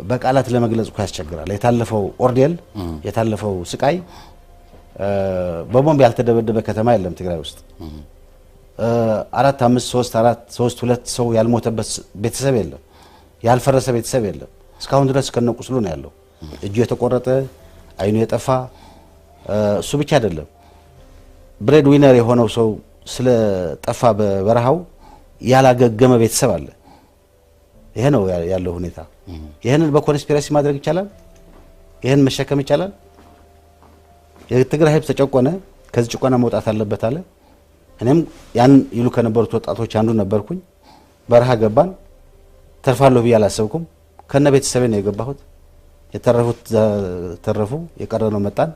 በቃላት ለመግለጽ እኮ ያስቸግራል። የታለፈው ኦርዴል የታለፈው ስቃይ በቦምብ ያልተደበደበ ከተማ የለም ትግራይ ውስጥ 4 5 3 2 ሰው ያልሞተበት ቤተሰብ የለም፣ ያልፈረሰ ቤተሰብ የለም። እስካሁን ድረስ ከነቁስሉ ነው ያለው። እጁ የተቆረጠ አይኑ የጠፋ እሱ ብቻ አይደለም። ብሬድ ዊነር የሆነው ሰው ስለ ጠፋ በበረሃው ያላገገመ ቤተሰብ አለ። ይሄ ነው ያለው ሁኔታ። ይሄንን በኮንስፒረሲ ማድረግ ይቻላል? ይሄን መሸከም ይቻላል? የትግራይ ህዝብ ተጨቆነ፣ ከዚህ ጭቆና መውጣት አለበት አለ። እኔም ያን ይሉ ከነበሩት ወጣቶች አንዱ ነበርኩኝ። በረሃ ገባን። ተርፋለሁ ብዬ አላሰብኩም። ከነ ቤተሰቤ ነው የገባሁት። የተረፉት ተረፉ፣ የቀረነው መጣን።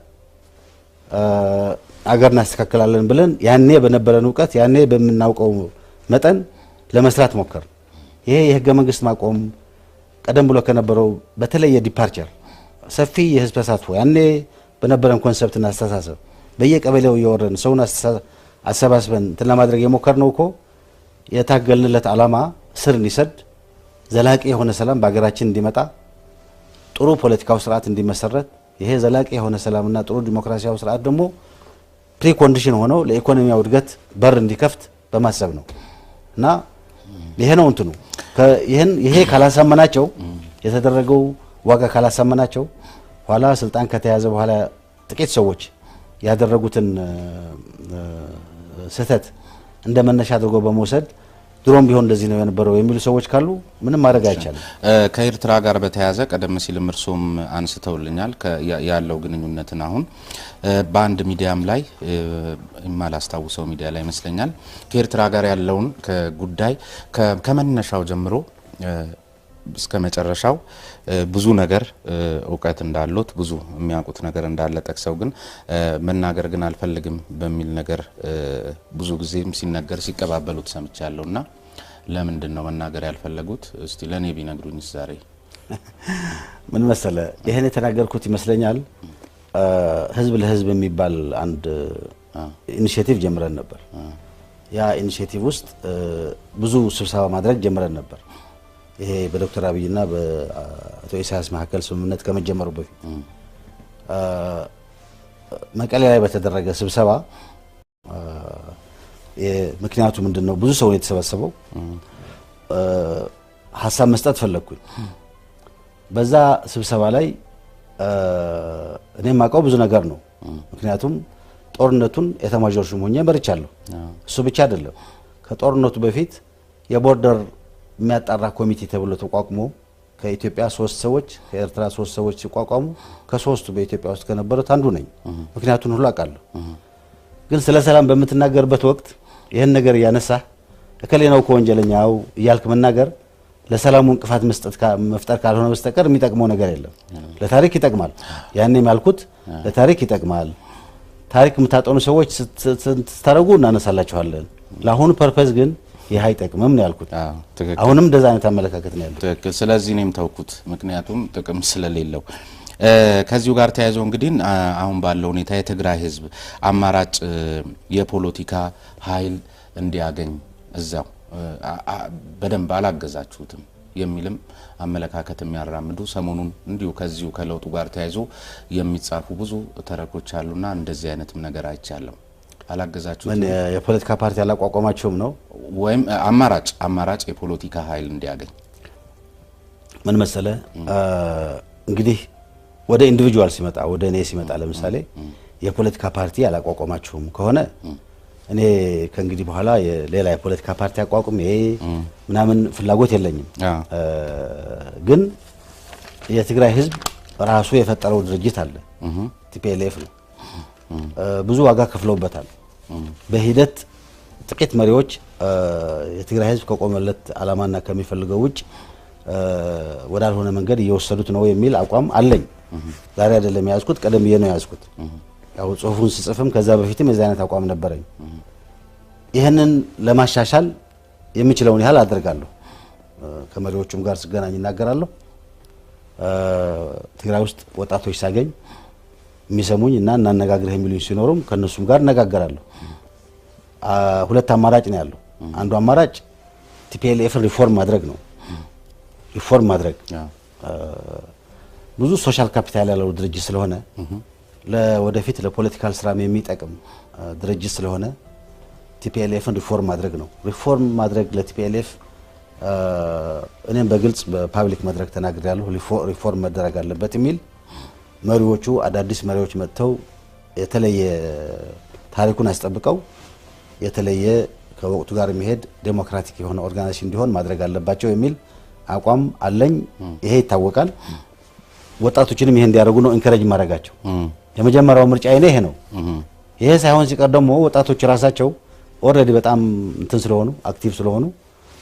አገር እናስተካክላለን ብለን ያኔ በነበረን ዕውቀት ያኔ በምናውቀው መጠን ለመስራት ሞከር። ይሄ የህገ መንግስት ማቆም ቀደም ብሎ ከነበረው በተለየ ዲፓርቸር ሰፊ የህዝብ ተሳትፎ ያኔ በነበረን ኮንሰፕትና አስተሳሰብ በየቀበሌው እየወረን ሰውን አሰባስበን እንትን ለማድረግ የሞከርነው እኮ የታገልንለት ዓላማ ስር እንዲሰድ ዘላቂ የሆነ ሰላም በአገራችን እንዲመጣ ጥሩ ፖለቲካው ስርዓት እንዲመሰረት ይሄ ዘላቂ የሆነ ሰላምና ጥሩ ዲሞክራሲያዊ ስርዓት ደግሞ ፕሪኮንዲሽን ሆኖ ለኢኮኖሚያዊ እድገት በር እንዲከፍት በማሰብ ነው። እና ይሄ ነው እንትኑ ይሄ ካላሳመናቸው የተደረገው ዋጋ ካላሳመናቸው ኋላ ስልጣን ከተያዘ በኋላ ጥቂት ሰዎች ያደረጉትን ስህተት እንደ መነሻ አድርጎ በመውሰድ ድሮም ቢሆን እንደዚህ ነው የነበረው የሚሉ ሰዎች ካሉ ምንም ማድረግ አይቻልም። ከኤርትራ ጋር በተያያዘ ቀደም ሲልም እርሶም አንስተውልኛል ያለው ግንኙነትን አሁን በአንድ ሚዲያም ላይ የማላስታውሰው ሚዲያ ላይ ይመስለኛል ከኤርትራ ጋር ያለውን ጉዳይ ከመነሻው ጀምሮ እስከ መጨረሻው ብዙ ነገር ዕውቀት እንዳሉት ብዙ የሚያውቁት ነገር እንዳለ ጠቅሰው ግን መናገር ግን አልፈልግም በሚል ነገር ብዙ ጊዜም ሲነገር ሲቀባበሉት ሰምቻለሁና ለምንድን ነው መናገር ያልፈለጉት? እስቲ ለኔ ቢነግሩኝ ዛሬ። ምን መሰለ ይሄን የተናገርኩት ይመስለኛል ህዝብ ለህዝብ የሚባል አንድ ኢኒሺዬቲቭ ጀምረን ነበር። ያ ኢኒሺዬቲቭ ውስጥ ብዙ ስብሰባ ማድረግ ጀምረን ነበር። ይሄ በዶክተር አብይና በአቶ ኢሳያስ መካከል ስምምነት ከመጀመሩ በፊት መቀሌ ላይ በተደረገ ስብሰባ ምክንያቱ ምንድነው? ብዙ ሰው የተሰበሰበው ሐሳብ መስጠት ፈለኩኝ። በዛ ስብሰባ ላይ እኔም ማቀው ብዙ ነገር ነው። ምክንያቱም ጦርነቱን የተማጆር ሹም ሆኜ መርቻለሁ። እሱ ብቻ አይደለም። ከጦርነቱ በፊት የቦርደር የሚያጣራ ኮሚቴ ተብሎ ተቋቁሞ ከኢትዮጵያ 3 ሰዎች ከኤርትራ 3 ሰዎች ሲቋቋሙ ከ3ቱ በኢትዮጵያ ውስጥ ከነበሩት አንዱ ነኝ። ምክንያቱን ሁሉ አውቃለሁ። ግን ስለ ሰላም በምትናገርበት ወቅት ይሄን ነገር ያነሳ እከሌ ነው ወንጀለኛው እያልክ መናገር ለሰላሙ እንቅፋት መፍጠር ካልሆነ በስተቀር የሚጠቅመው ነገር የለም። ለታሪክ ይጠቅማል። ያኔም ያልኩት ለታሪክ ይጠቅማል። ታሪክ የምታጠኑ ሰዎች ስታረጉ እናነሳላችኋለን። ለአሁኑ ፐርፐዝ ግን ይሄ አይጠቅምም ነው ያልኩት። አሁንም እንደዛ አይነት አመለካከት ነው ያለው። ትክክል። ስለዚህ እኔም ተውኩት፣ ምክንያቱም ጥቅም ስለሌለው። ከዚሁ ጋር ተያይዞ እንግዲህ አሁን ባለው ሁኔታ የትግራይ ህዝብ አማራጭ የፖለቲካ ኃይል እንዲያገኝ እዛው በደንብ አላገዛችሁትም የሚልም አመለካከት የሚያራምዱ ሰሞኑን እንዲሁ ከዚሁ ከለውጡ ጋር ተያይዞ የሚጻፉ ብዙ ተረኮች አሉና እንደዚህ አይነትም ነገር አይቻለም። አላገዛችሁትም? ምን የፖለቲካ ፓርቲ አላቋቋማችሁም ነው ወይም አማራጭ የፖለቲካ ኃይል እንዲያገኝ? ምን መሰለ እንግዲህ ወደ ኢንዲቪጁዋል ሲመጣ ወደ እኔ ሲመጣ ለምሳሌ የፖለቲካ ፓርቲ አላቋቋማችሁም ከሆነ እኔ ከእንግዲህ በኋላ ሌላ የፖለቲካ ፓርቲ አቋቁም ይሄ ምናምን ፍላጎት የለኝም። ግን የትግራይ ህዝብ ራሱ የፈጠረው ድርጅት አለ፣ ቲፒኤልኤፍ ነው። ብዙ ዋጋ ከፍለውበታል። በሂደት ጥቂት መሪዎች የትግራይ ህዝብ ከቆመለት ዓላማና ከሚፈልገው ውጭ ወዳልሆነ መንገድ እየወሰዱት ነው የሚል አቋም አለኝ። ዛሬ አይደለም ያዝኩት፣ ቀደም ብዬ ነው ያዝኩት። ያው ጽሁፉን ስጽፍም ከዛ በፊትም የዛ አይነት አቋም ነበረኝ። ይሄንን ለማሻሻል የምችለውን ያህል አደርጋለሁ። ከመሪዎቹም ጋር ስገናኝ እናገራለሁ። ትግራይ ውስጥ ወጣቶች ሳገኝ የሚሰሙኝ እና እናነጋግረህ የሚሉኝ ሲኖሩም ከነሱም ጋር እነጋገራለሁ። ሁለት አማራጭ ነው ያለው። አንዱ አማራጭ ቲፒኤልኤፍ ሪፎርም ማድረግ ነው። ሪፎርም ማድረግ ብዙ ሶሻል ካፒታል ያለው ድርጅት ስለሆነ ለወደፊት ለፖለቲካል ስራም የሚጠቅም ድርጅት ስለሆነ ቲፒኤልኤፍን ሪፎርም ማድረግ ነው። ሪፎርም ማድረግ ለቲፒኤልኤፍ እኔም በግልጽ በፓብሊክ መድረክ ተናግሬያለሁ። ሪፎርም መደረግ አለበት የሚል መሪዎቹ አዳዲስ መሪዎች መጥተው የተለየ ታሪኩን አስጠብቀው የተለየ ከወቅቱ ጋር የሚሄድ ዴሞክራቲክ የሆነ ኦርጋናይዜሽን እንዲሆን ማድረግ አለባቸው የሚል አቋም አለኝ። ይሄ ይታወቃል። ወጣቶችንም ይሄ እንዲያደርጉ ነው ኢንከሬጅ ማድረጋቸው። የመጀመሪያው ምርጫ ይሄ ነው። ይሄ ሳይሆን ሲቀር ደግሞ ወጣቶች ራሳቸው ኦልሬዲ በጣም እንትን ስለሆኑ አክቲቭ ስለሆኑ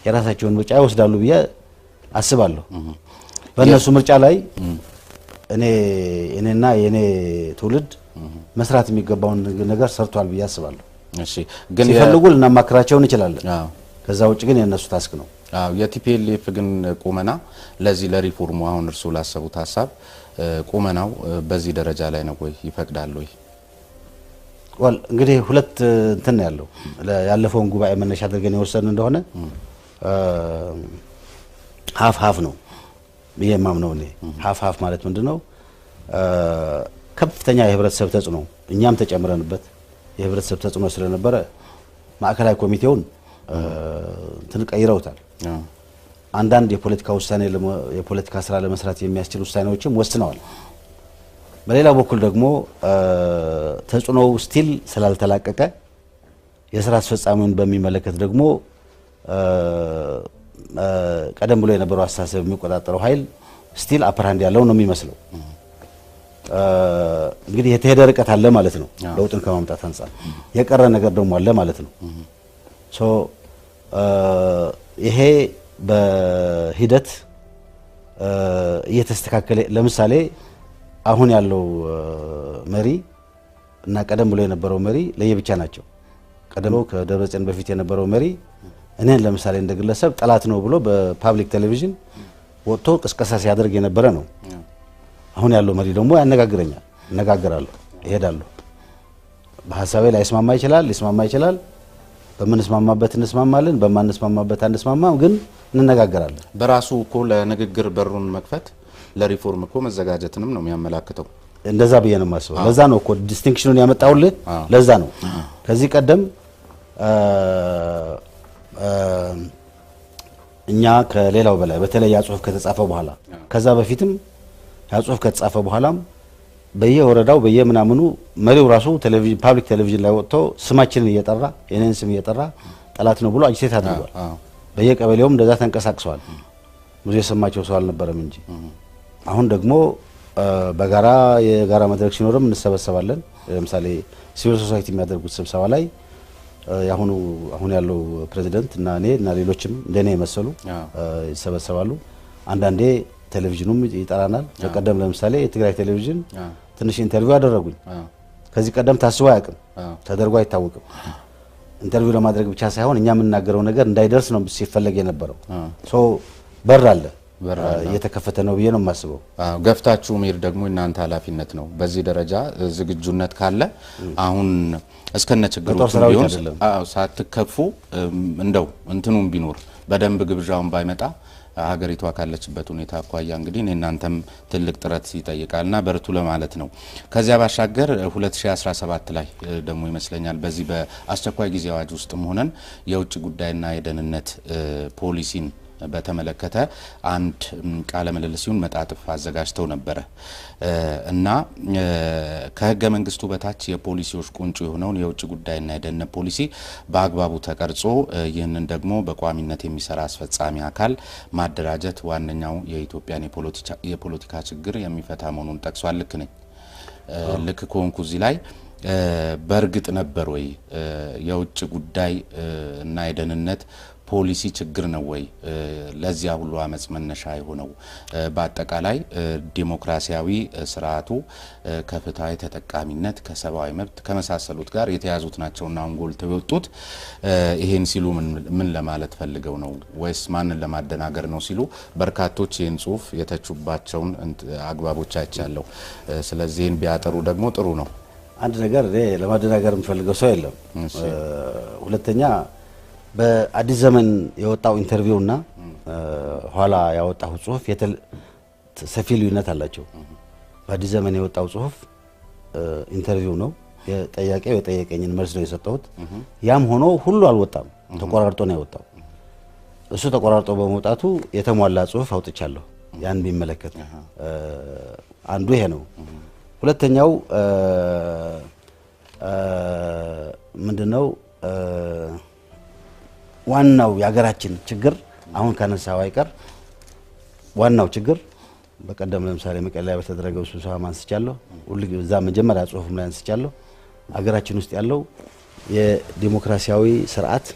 የራሳቸውን ምርጫ ይወስዳሉ ብዬ አስባለሁ። በእነሱ ምርጫ ላይ እኔና የኔ ትውልድ መስራት የሚገባውን ነገር ሰርቷል ብዬ አስባለሁ። እሺ ግን ሲፈልጉ ልናማክራቸው እንችላለን። ከዛ ውጭ ግን የነሱ ታስክ ነው። የቲፒኤልኤፍ ግን ቁመና ለዚህ ለሪፎርሙ አሁን እርሱ ላሰቡት ሐሳብ ቁመናው በዚህ ደረጃ ላይ ነው ወይ ይፈቅዳል ወይ? ወል እንግዲህ ሁለት እንትን ያለው ያለፈውን ጉባኤ መነሻ አድርገን የወሰን እንደሆነ ሀፍ ነው የማምነው እኔ። ሀፍ ማለት ምንድነው? ከፍተኛ የህብረተሰብ ተጽዕኖ እኛም ተጨምረንበት የህብረተሰብ ተጽዕኖ ስለነበረ ማዕከላዊ ኮሚቴውን እንትን ቀይረውታል። አንዳንድ የፖለቲካ ስራ ለመስራት የሚያስችሉ ውሳኔዎችም ወስነዋል። በሌላ በኩል ደግሞ ተጽዕኖው ስቲል ስላልተላቀቀ የስራ አስፈጻሚውን በሚመለከት ደግሞ ቀደም ብሎ የነበረው አስተሳሰብ የሚቆጣጠረው ኃይል ስቲል አፐራንድ ያለው ነው የሚመስለው። እንግዲህ የተሄደ ርቀት አለ ማለት ነው ለውጥን ከማምጣት አንፃር። የቀረ ነገር ደግሞ አለ ማለት ነው። ይሄ በሂደት እየተስተካከለ ለምሳሌ አሁን ያለው መሪ እና ቀደም ብሎ የነበረው መሪ ለየብቻ ናቸው። ቀደም ከደብረጽዮን በፊት የነበረው መሪ እኔን ለምሳሌ እንደግለሰብ ጠላት ነው ብሎ በፓብሊክ ቴሌቪዥን ወጥቶ ቅስቀሳ ሲያደርግ የነበረ ነው። አሁን ያለው መሪ ደግሞ ያነጋግረኛል፣ እነጋገራለሁ፣ እሄዳለሁ። በሐሳቤ ላይ ሊስማማ ይችላል። በምንስማማበት እንስማማለን፣ በማንስማማበት አንስማማም፣ ግን እንነጋገራለን። በራሱ እኮ ለንግግር በሩን መክፈት ለሪፎርም እኮ መዘጋጀትንም ነው የሚያመላክተው። እንደዛ ብዬ ነው የማስበው። ለዛ ነው እኮ ዲስቲንክሽኑን ያመጣውልህ። ለዛ ነው ከዚህ ቀደም እኛ ከሌላው በላይ በተለይ ያ ጽሁፍ ከተጻፈ በኋላ ከዛ በፊትም ያ ጽሁፍ ከተጻፈ በኋላም በየወረዳው በየምናምኑ መሪው ራሱ ቴሌቪዥን ፓብሊክ ቴሌቪዥን ላይ ወጥቶ ስማችንን እየጠራ የኔን ስም እየጠራ ጠላት ነው ብሎ አጅቴት አድርጓል። በየቀበሌውም እንደዛ ተንቀሳቅሰዋል። ብዙ የሰማቸው ሰው አልነበረም እንጂ አሁን ደግሞ በጋራ የጋራ መድረክ ሲኖርም እንሰበሰባለን። ለምሳሌ ሲቪል ሶሳይቲ የሚያደርጉት ስብሰባ ላይ አሁን ያለው ፕሬዚደንት እና እኔ እና ሌሎችም እንደኔ የመሰሉ ይሰበሰባሉ። አንዳንዴ ቴሌቪዥኑም ይጠራናል። በቀደም ለምሳሌ የትግራይ ቴሌቪዥን ትንሽ ኢንተርቪው አደረጉኝ። ከዚህ ቀደም ታስቦ አያውቅም፣ ተደርጎ አይታወቅም። ኢንተርቪው ለማድረግ ብቻ ሳይሆን እኛ የምናገረው ነገር እንዳይደርስ ነው ሲፈለግ የነበረው። በር አለ እየተከፈተ ነው ብዬ ነው የማስበው። ገፍታችሁ መሄድ ደግሞ እናንተ ኃላፊነት ነው። በዚህ ደረጃ ዝግጁነት ካለ አሁን እስከነ ችግሩ ቢሆን ሳትከፉ እንደው እንትኑም ቢኖር በደንብ ግብዣውን ባይመጣ ሀገሪቷ ካለችበት ሁኔታ አኳያ እንግዲህ እናንተም ትልቅ ጥረት ይጠይቃልና በርቱ ለማለት ነው። ከዚያ ባሻገር 2017 ላይ ደግሞ ይመስለኛል በዚህ በአስቸኳይ ጊዜ አዋጅ ውስጥም ሆነን የውጭ ጉዳይና የደህንነት ፖሊሲን በተመለከተ አንድ ቃለ ምልልስ መጣጥፍ አዘጋጅተው ነበረ እና ከህገ መንግስቱ በታች የፖሊሲዎች ቁንጮ የሆነውን የውጭ ጉዳይና የደህንነት ፖሊሲ በአግባቡ ተቀርጾ ይህንን ደግሞ በቋሚነት የሚሰራ አስፈጻሚ አካል ማደራጀት ዋነኛው የኢትዮጵያን የፖለቲካ ችግር የሚፈታ መሆኑን ጠቅሷል። ልክ ነኝ? ልክ ከሆንኩ እዚህ ላይ በእርግጥ ነበር ወይ የውጭ ጉዳይ እና የደህንነት ፖሊሲ ችግር ነው ወይ ለዚያ ሁሉ አመጽ መነሻ የሆነው? በአጠቃላይ ዲሞክራሲያዊ ስርዓቱ ከፍትሃዊ ተጠቃሚነት ከሰብአዊ መብት ከመሳሰሉት ጋር የተያዙት ናቸውና አንጎል ተወጡት። ይሄን ሲሉ ምን ለማለት ፈልገው ነው ወይስ ማንን ለማደናገር ነው ሲሉ በርካቶች ይህን ጽሁፍ የተቹባቸውን አግባቦች አይቻለሁ። ስለዚህ ይህን ቢያጠሩ ደግሞ ጥሩ ነው። አንድ ነገር ለማደናገር የምፈልገው ሰው የለም። ሁለተኛ በአዲስ ዘመን የወጣው ኢንተርቪውና ኋላ ያወጣው ጽሁፍ ሰፊ ልዩነት አላቸው። በአዲስ ዘመን የወጣው ጽሁፍ ኢንተርቪው ነው። የጠያቄው የጠየቀኝን መልስ ነው የሰጠሁት። ያም ሆኖ ሁሉ አልወጣም፣ ተቆራርጦ ነው የወጣው። እሱ ተቆራርጦ በመውጣቱ የተሟላ ጽሁፍ አውጥቻለሁ። ያን ቢመለከት አንዱ ይሄ ነው። ሁለተኛው ምንድነው ዋናው የሀገራችን ችግር አሁን ካነሳው አይቀር ዋናው ችግር በቀደም ለምሳሌ መቀሌ ላይ በተደረገው ስብሰባ አንስቻለሁ። ሁሉ እዛ መጀመሪያ ጽሁፍም ላይ አንስቻለሁ። ሀገራችን ውስጥ ያለው የዲሞክራሲያዊ ስርዓት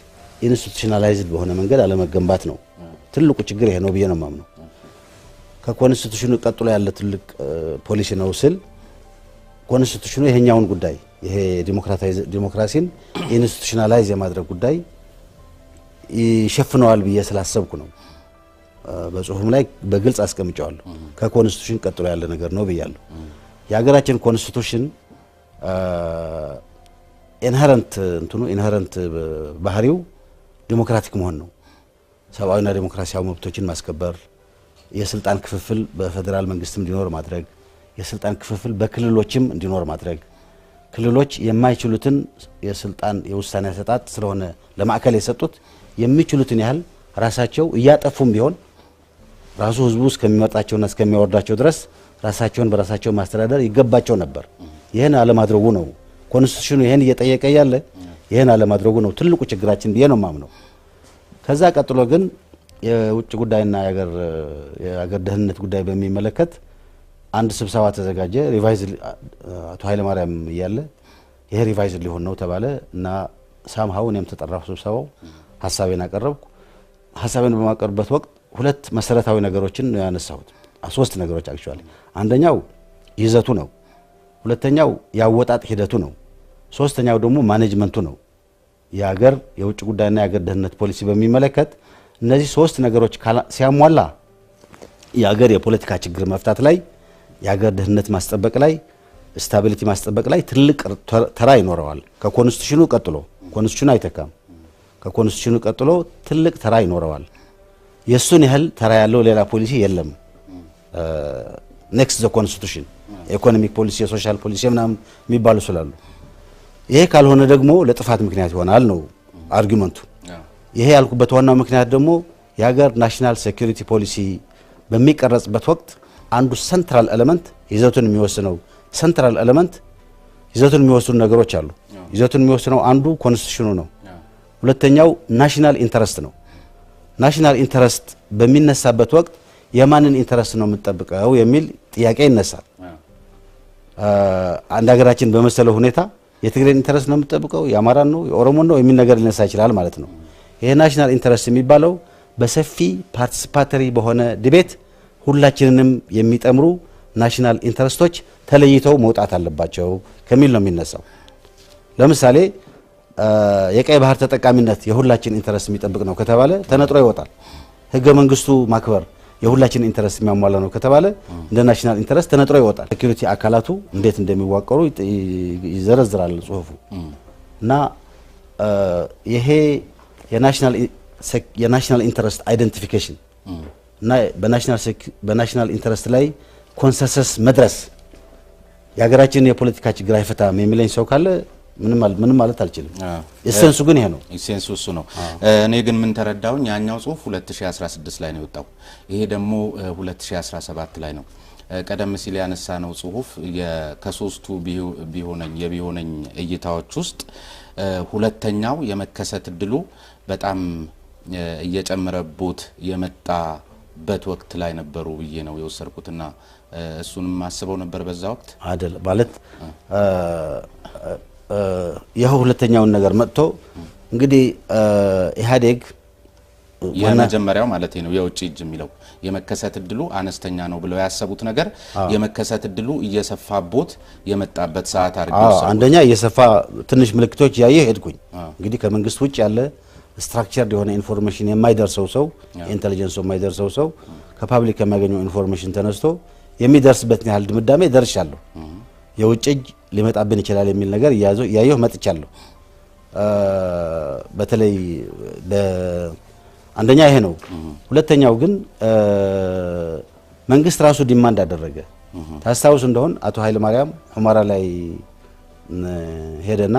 ኢንስቲቱሽናላይዝድ በሆነ መንገድ አለመገንባት ነው። ትልቁ ችግር ይሄ ነው ብዬ ነው የማምነው። ከኮንስቲቱሽኑ ቀጥሎ ያለ ትልቅ ፖሊሲ ነው ስል ኮንስቲቱሽኑ ይሄኛውን ጉዳይ ይሄ ዲሞክራሲን ኢንስቲቱሽናላይዝ የማድረግ ጉዳይ ይሸፍነዋል ብዬ ስላሰብኩ ነው። በጽሁፍም ላይ በግልጽ አስቀምጫለሁ። ከኮንስቲቱሽን ቀጥሎ ያለ ነገር ነው ብያለሁ። የሀገራችን ኮንስቲቱሽን ኢንሄረንት ባህሪው ዲሞክራቲክ መሆን ነው። ሰብአዊና ዲሞክራሲያዊ መብቶችን ማስከበር፣ የስልጣን ክፍፍል በፌደራል መንግስትም እንዲኖር ማድረግ፣ የስልጣን ክፍፍል በክልሎችም እንዲኖር ማድረግ፣ ክልሎች የማይችሉትን የስልጣን የውሳኔ አሰጣጥ ስለሆነ ለማዕከል የሰጡት የሚችሉትን ያህል ራሳቸው እያጠፉም ቢሆን ራሱ ህዝቡ እስከሚመርጣቸውና እስከሚያወርዳቸው ድረስ ራሳቸውን በራሳቸው ማስተዳደር ይገባቸው ነበር። ይሄን አለማድረጉ ነው ኮንስቲቱሽኑ ይሄን እየጠየቀ ያለ። ይሄን አለማድረጉ ነው ትልቁ ችግራችን ብዬ ነው ማምነው። ከዛ ቀጥሎ ግን የውጭ ጉዳይና የሀገር ደህንነት ጉዳይ በሚመለከት አንድ ስብሰባ ተዘጋጀ። ሪቫይዝ አቶ ኃይለ ማርያም እያለ ይሄ ሪቫይዝ ሊሆን ነው ተባለ እና ሳምሃው እኔም ተጠራሁ ስብሰባው። ሐሳቤን አቀረብኩ። ሐሳቤን በማቀርብበት ወቅት ሁለት መሰረታዊ ነገሮችን ነው ያነሳሁት። ሶስት ነገሮች አክቹአሊ። አንደኛው ይዘቱ ነው፣ ሁለተኛው ያወጣጥ ሂደቱ ነው፣ ሶስተኛው ደግሞ ማኔጅመንቱ ነው። የሀገር የውጭ ጉዳይና የሀገር ደህንነት ፖሊሲ በሚመለከት እነዚህ ሶስት ነገሮች ሲያሟላ የሀገር የፖለቲካ ችግር መፍታት ላይ፣ የሀገር ደህንነት ማስጠበቅ ላይ፣ ስታቢሊቲ ማስጠበቅ ላይ ትልቅ ተራ ይኖረዋል። ከኮንስቲቱሽኑ ቀጥሎ ኮንስቲቱሽኑ አይተካም። ከኮንስቲቱሽኑ ቀጥሎ ትልቅ ተራ ይኖረዋል። የሱን ያህል ተራ ያለው ሌላ ፖሊሲ የለም። ኔክስት ዘ ኮንስቲቱሽን ኢኮኖሚክ ፖሊሲ፣ የሶሻል ፖሊሲ ምናምን የሚባሉ ስላሉ ይሄ ካልሆነ ደግሞ ለጥፋት ምክንያት ይሆናል ነው አርጊመንቱ። ይሄ ያልኩበት ዋናው ምክንያት ደግሞ የሀገር ናሽናል ሴኩሪቲ ፖሊሲ በሚቀረጽበት ወቅት አንዱ ሰንትራል ኤሌመንት ይዘቱን የሚወስነው ሰንትራል ኤሌመንት ይዘቱን የሚወስኑ ነገሮች አሉ። ይዘቱን የሚወስነው አንዱ ኮንስቲቱሽኑ ነው። ሁለተኛው ናሽናል ኢንተረስት ነው። ናሽናል ኢንተረስት በሚነሳበት ወቅት የማንን ኢንተረስት ነው የምትጠብቀው የሚል ጥያቄ ይነሳል። አንድ ሀገራችን በመሰለው ሁኔታ የትግሬን ኢንተረስት ነው የምትጠብቀው፣ የአማራን ነው፣ የኦሮሞን ነው የሚል ነገር ሊነሳ ይችላል ማለት ነው። ይሄ ናሽናል ኢንተረስት የሚባለው በሰፊ ፓርቲሲፓተሪ በሆነ ዲቤት ሁላችንንም የሚጠምሩ ናሽናል ኢንተረስቶች ተለይተው መውጣት አለባቸው ከሚል ነው የሚነሳው። ለምሳሌ የቀይ ባህር ተጠቃሚነት የሁላችን ኢንተረስት የሚጠብቅ ነው ከተባለ ተነጥሮ ይወጣል። ህገ መንግስቱ ማክበር የሁላችን ኢንተረስት የሚያሟላ ነው ከተባለ እንደ ናሽናል ኢንተረስት ተነጥሮ ይወጣል። ሴኩሪቲ አካላቱ እንዴት እንደሚዋቀሩ ይዘረዝራል ጽሁፉ እና ይሄ የናሽናል ኢንተረስት አይደንቲፊኬሽን እና በናሽናል ኢንተረስት ላይ ኮንሰንሰስ መድረስ የሀገራችን የፖለቲካ ችግር አይፈታም የሚለኝ ሰው ካለ ምንም ማለት አልችልም። ኢሴንሱ ግን ይሄ ነው። ኢሴንሱ እሱ ነው። እኔ ግን ምን ተረዳውኝ ያኛው ጽሁፍ 2016 ላይ ነው የወጣው፣ ይሄ ደግሞ 2017 ላይ ነው። ቀደም ሲል ያነሳ ነው ጽሁፍ ከሶስቱ ቢሆነኝ እይታዎች ውስጥ ሁለተኛው የመከሰት እድሉ በጣም እየጨመረቦት የመጣበት ወቅት ላይ ነበሩ ብዬ ነው የወሰድኩትና እሱንም አስበው ነበር በዛ ወቅት አይደል ማለት ይሄው ሁለተኛውን ነገር መጥቶ እንግዲህ ኢህአዴግ የመጀመሪያው ማለት ነው የውጭ እጅ የሚለው የመከሰት እድሉ አነስተኛ ነው ብለው ያሰቡት ነገር የመከሰት እድሉ እየሰፋቦት የመጣበት ሰዓት አድርገው አንደኛ እየሰፋ ትንሽ ምልክቶች ያየ ሄድኩኝ። እንግዲህ ከመንግስት ውጭ ያለ ስትራክቸርድ የሆነ ኢንፎርሜሽን የማይደርሰው ሰው ኢንተለጀንስ የማይደርሰው ሰው ከፓብሊክ የሚያገኘው ኢንፎርሜሽን ተነስቶ የሚደርስበት ያህል ድምዳሜ ደርሻለሁ። የውጭ እጅ ሊመጣብን ይችላል የሚል ነገር ያየሁ መጥቻለሁ። በተለይ አንደኛ ይሄ ነው። ሁለተኛው ግን መንግስት ራሱ ዲማንድ አደረገ። ታስታውስ እንደሆን አቶ ኃይለ ማርያም ሁመራ ላይ ሄደና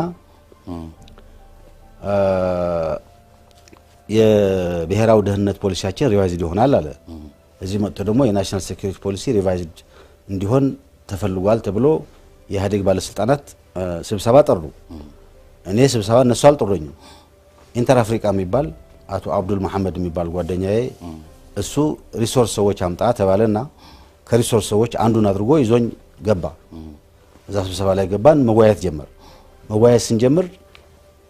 የብሔራዊ ደህንነት ፖሊሲያችን ሪቫይዝድ ይሆናል አለ። እዚህ መጥቶ ደግሞ የናሽናል ሴኩሪቲ ፖሊሲ ሪቫይዝድ እንዲሆን ተፈልጓል ተብሎ የኢህአዴግ ባለስልጣናት ስብሰባ ጠሩ። እኔ ስብሰባ እነሱ አልጠሩኝም። ኢንተር አፍሪካ የሚባል አቶ አብዱል መሐመድ የሚባል ጓደኛዬ እሱ ሪሶርስ ሰዎች አምጣ ተባለና ከሪሶርስ ሰዎች አንዱን አድርጎ ይዞኝ ገባ። እዛ ስብሰባ ላይ ገባን። መወያየት ጀመር። መወያየት ስንጀምር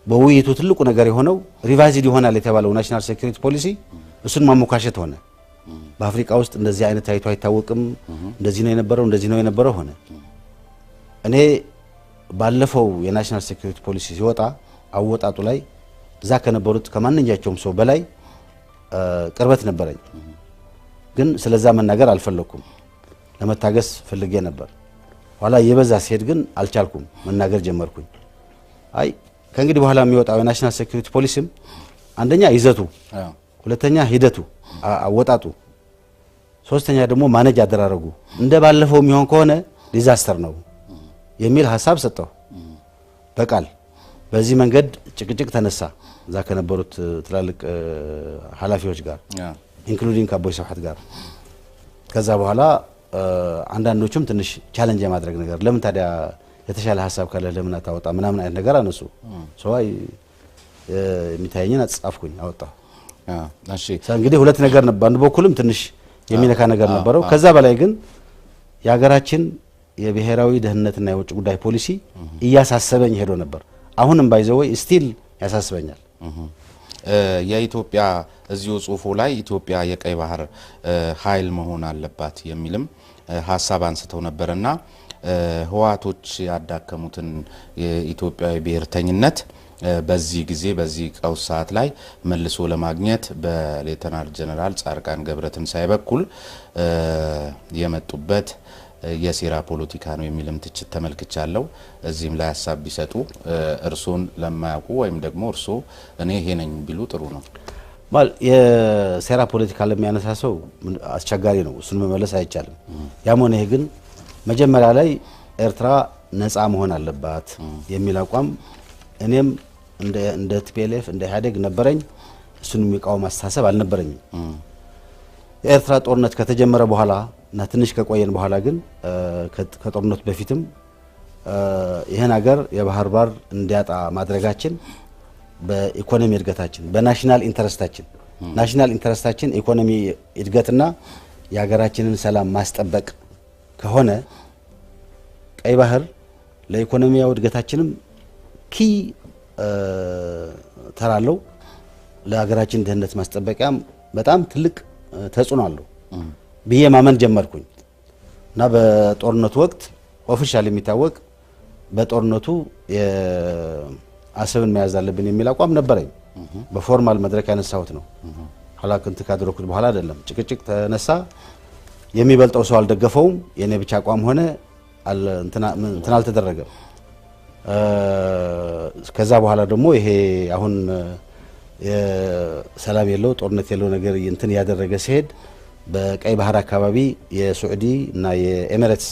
በውይይቱ ትልቁ ነገር የሆነው ሪቫይዝድ ይሆናል የተባለው ናሽናል ሴኩሪቲ ፖሊሲ እሱን ማሞካሸት ሆነ። በአፍሪካ ውስጥ እንደዚህ አይነት ታይቶ አይታወቅም፣ እንደዚህ ነው የነበረው ሆነ። እኔ ባለፈው የናሽናል ሴኩሪቲ ፖሊሲ ሲወጣ አወጣጡ ላይ እዛ ከነበሩት ከማንኛቸውም ሰው በላይ ቅርበት ነበረኝ። ግን ስለዛ መናገር አልፈለኩም። ለመታገስ ፈልጌ ነበር። ኋላ የበዛ ሲሄድ ግን አልቻልኩም፣ መናገር ጀመርኩኝ። አይ ከእንግዲህ በኋላ የሚወጣው የናሽናል ሴኩሪቲ ፖሊሲም አንደኛ ይዘቱ፣ ሁለተኛ ሂደቱ አወጣጡ፣ ሶስተኛ ደግሞ ማኔጅ አደራረጉ እንደ ባለፈው የሚሆን ከሆነ ዲዛስተር ነው የሚል ሀሳብ ሰጠው በቃል። በዚህ መንገድ ጭቅጭቅ ተነሳ እዛ ከነበሩት ትላልቅ ኃላፊዎች ጋር ኢንክሉዲንግ ከአቦይ ስብሐት ጋር። ከዛ በኋላ አንዳንዶቹም ትንሽ ቻሌንጅ የማድረግ ነገር ለምን ታዲያ የተሻለ ሀሳብ ካለ ለምን አታወጣ ምናምን አይነት ነገር አነሱ። ሰዋይ የሚታየኝን አጻፍኩኝ አወጣሁ። እሺ እንግዲህ ሁለት ነገር ነበር። በአንድ በኩልም ትንሽ የሚነካ ነገር ነበረው። ከዛ በላይ ግን የሀገራችን የብሔራዊ ደህንነትና የውጭ ጉዳይ ፖሊሲ እያሳሰበኝ ሄዶ ነበር። አሁንም ባይዘወይ ስቲል ያሳስበኛል። የኢትዮጵያ እዚሁ ጽሁፉ ላይ ኢትዮጵያ የቀይ ባህር ኃይል መሆን አለባት የሚልም ሀሳብ አንስተው ነበርና ህዋቶች ያዳከሙትን የኢትዮጵያዊ ብሔርተኝነት በዚህ ጊዜ በዚህ ቀውስ ሰዓት ላይ መልሶ ለማግኘት በሌተናል ጀነራል ጻድቃን ገብረትንሳኤ በኩል የመጡበት የሴራ ፖለቲካ ነው የሚልም ትችት ተመልክቻለሁ። እዚህም ላይ ሀሳብ ቢሰጡ እርሶን ለማያውቁ ወይም ደግሞ እርሶ እኔ ይሄ ነኝ ቢሉ ጥሩ ነው። የሴራ ፖለቲካ ለሚያነሳ ሰው አስቸጋሪ ነው፣ እሱን መመለስ አይቻልም። ያም ሆነ ይሄ ግን መጀመሪያ ላይ ኤርትራ ነፃ መሆን አለባት የሚል አቋም እኔም እንደ ቲፒኤልኤፍ እንደ ኢህአዴግ ነበረኝ። እሱን የሚቃወም አስተሳሰብ አልነበረኝም። የኤርትራ ጦርነት ከተጀመረ በኋላ እና ትንሽ ከቆየን በኋላ ግን ከጦርነቱ በፊትም ይሄን ሀገር የባህር በር እንዲያጣ ማድረጋችን በኢኮኖሚ እድገታችን በናሽናል ኢንተረስታችን ኢኮኖሚ እድገትና የሀገራችንን ሰላም ማስጠበቅ ከሆነ ቀይ ባህር ለኢኮኖሚያዊ እድገታችንም ኪ ተራለው ለሀገራችን ደህንነት ማስጠበቂያም በጣም ትልቅ ተጽዕኖ አለው ብዬ ማመን ጀመርኩኝ እና በጦርነቱ ወቅት ኦፊሻል የሚታወቅ በጦርነቱ የአሰብን መያዝ አለብን የሚል አቋም ነበረኝ። በፎርማል መድረክ ያነሳሁት ነው። ሐላክንት ካድረኩት በኋላ አይደለም። ጭቅጭቅ ተነሳ። የሚበልጠው ሰው አልደገፈውም። የኔ ብቻ አቋም ሆነ እንትና አልተደረገም። ከዛ በኋላ ደግሞ ይሄ አሁን የሰላም የለው ጦርነት የለው ነገር እንትን ያደረገ ሲሄድ በቀይ ባህር አካባቢ የሳዑዲ እና የኤሚሬትስ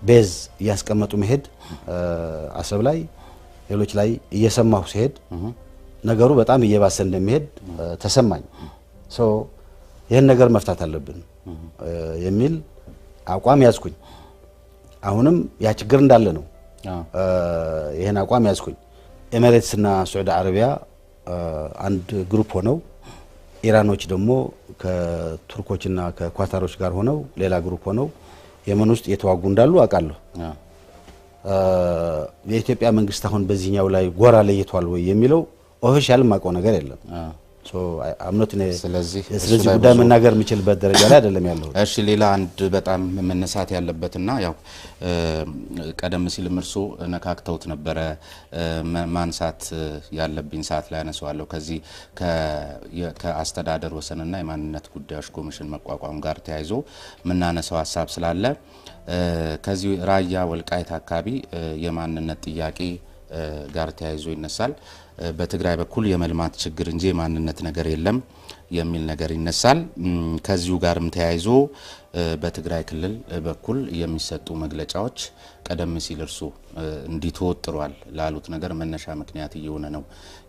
ቤዝ እያስቀመጡ መሄድ አሰብ ላይ ሌሎች ላይ እየሰማሁ ሲሄድ ነገሩ በጣም እየባሰ እንደሚሄድ ተሰማኝ። ይህን ነገር መፍታት አለብን የሚል አቋም ያዝኩኝ። አሁንም ያ ችግር እንዳለ ነው። ይሄን አቋም ያዝኩኝ። ኤሚሬትስ እና ሳዑዲ አረቢያ አንድ ግሩፕ ሆነው ኢራኖች ደግሞ ከቱርኮችና ከኳታሮች ጋር ሆነው ሌላ ግሩፕ ሆነው የመን ውስጥ እየተዋጉ እንዳሉ አውቃለሁ። የኢትዮጵያ መንግስት አሁን በዚህኛው ላይ ጎራ ለይቷል ወይ የሚለው ኦፊሻል ማቀው ነገር የለም። አምኖት ነው። ስለዚህ ጉዳይ መናገር የሚችልበት ደረጃ ላይ አይደለም ያለው። እሺ ሌላ አንድ በጣም መነሳት ያለበትና ያው ቀደም ሲል እርሶ ነካክተውት ነበረ ማንሳት ያለብኝ ሰዓት ላይ አነሳዋለሁ። ከዚህ ከአስተዳደር ወሰንና የማንነት ጉዳዮች ኮሚሽን መቋቋም ጋር ተያይዞ ምናነሳው ሀሳብ ስላለ ከዚህ ራያ ወልቃይት አካባቢ የማንነት ጥያቄ ጋር ተያይዞ ይነሳል። በትግራይ በኩል የመልማት ችግር እንጂ የማንነት ነገር የለም የሚል ነገር ይነሳል። ከዚሁ ጋርም ተያይዞ በትግራይ ክልል በኩል የሚሰጡ መግለጫዎች ቀደም ሲል እርሱ እንዲተወጥሯል ላሉት ነገር መነሻ ምክንያት እየሆነ ነው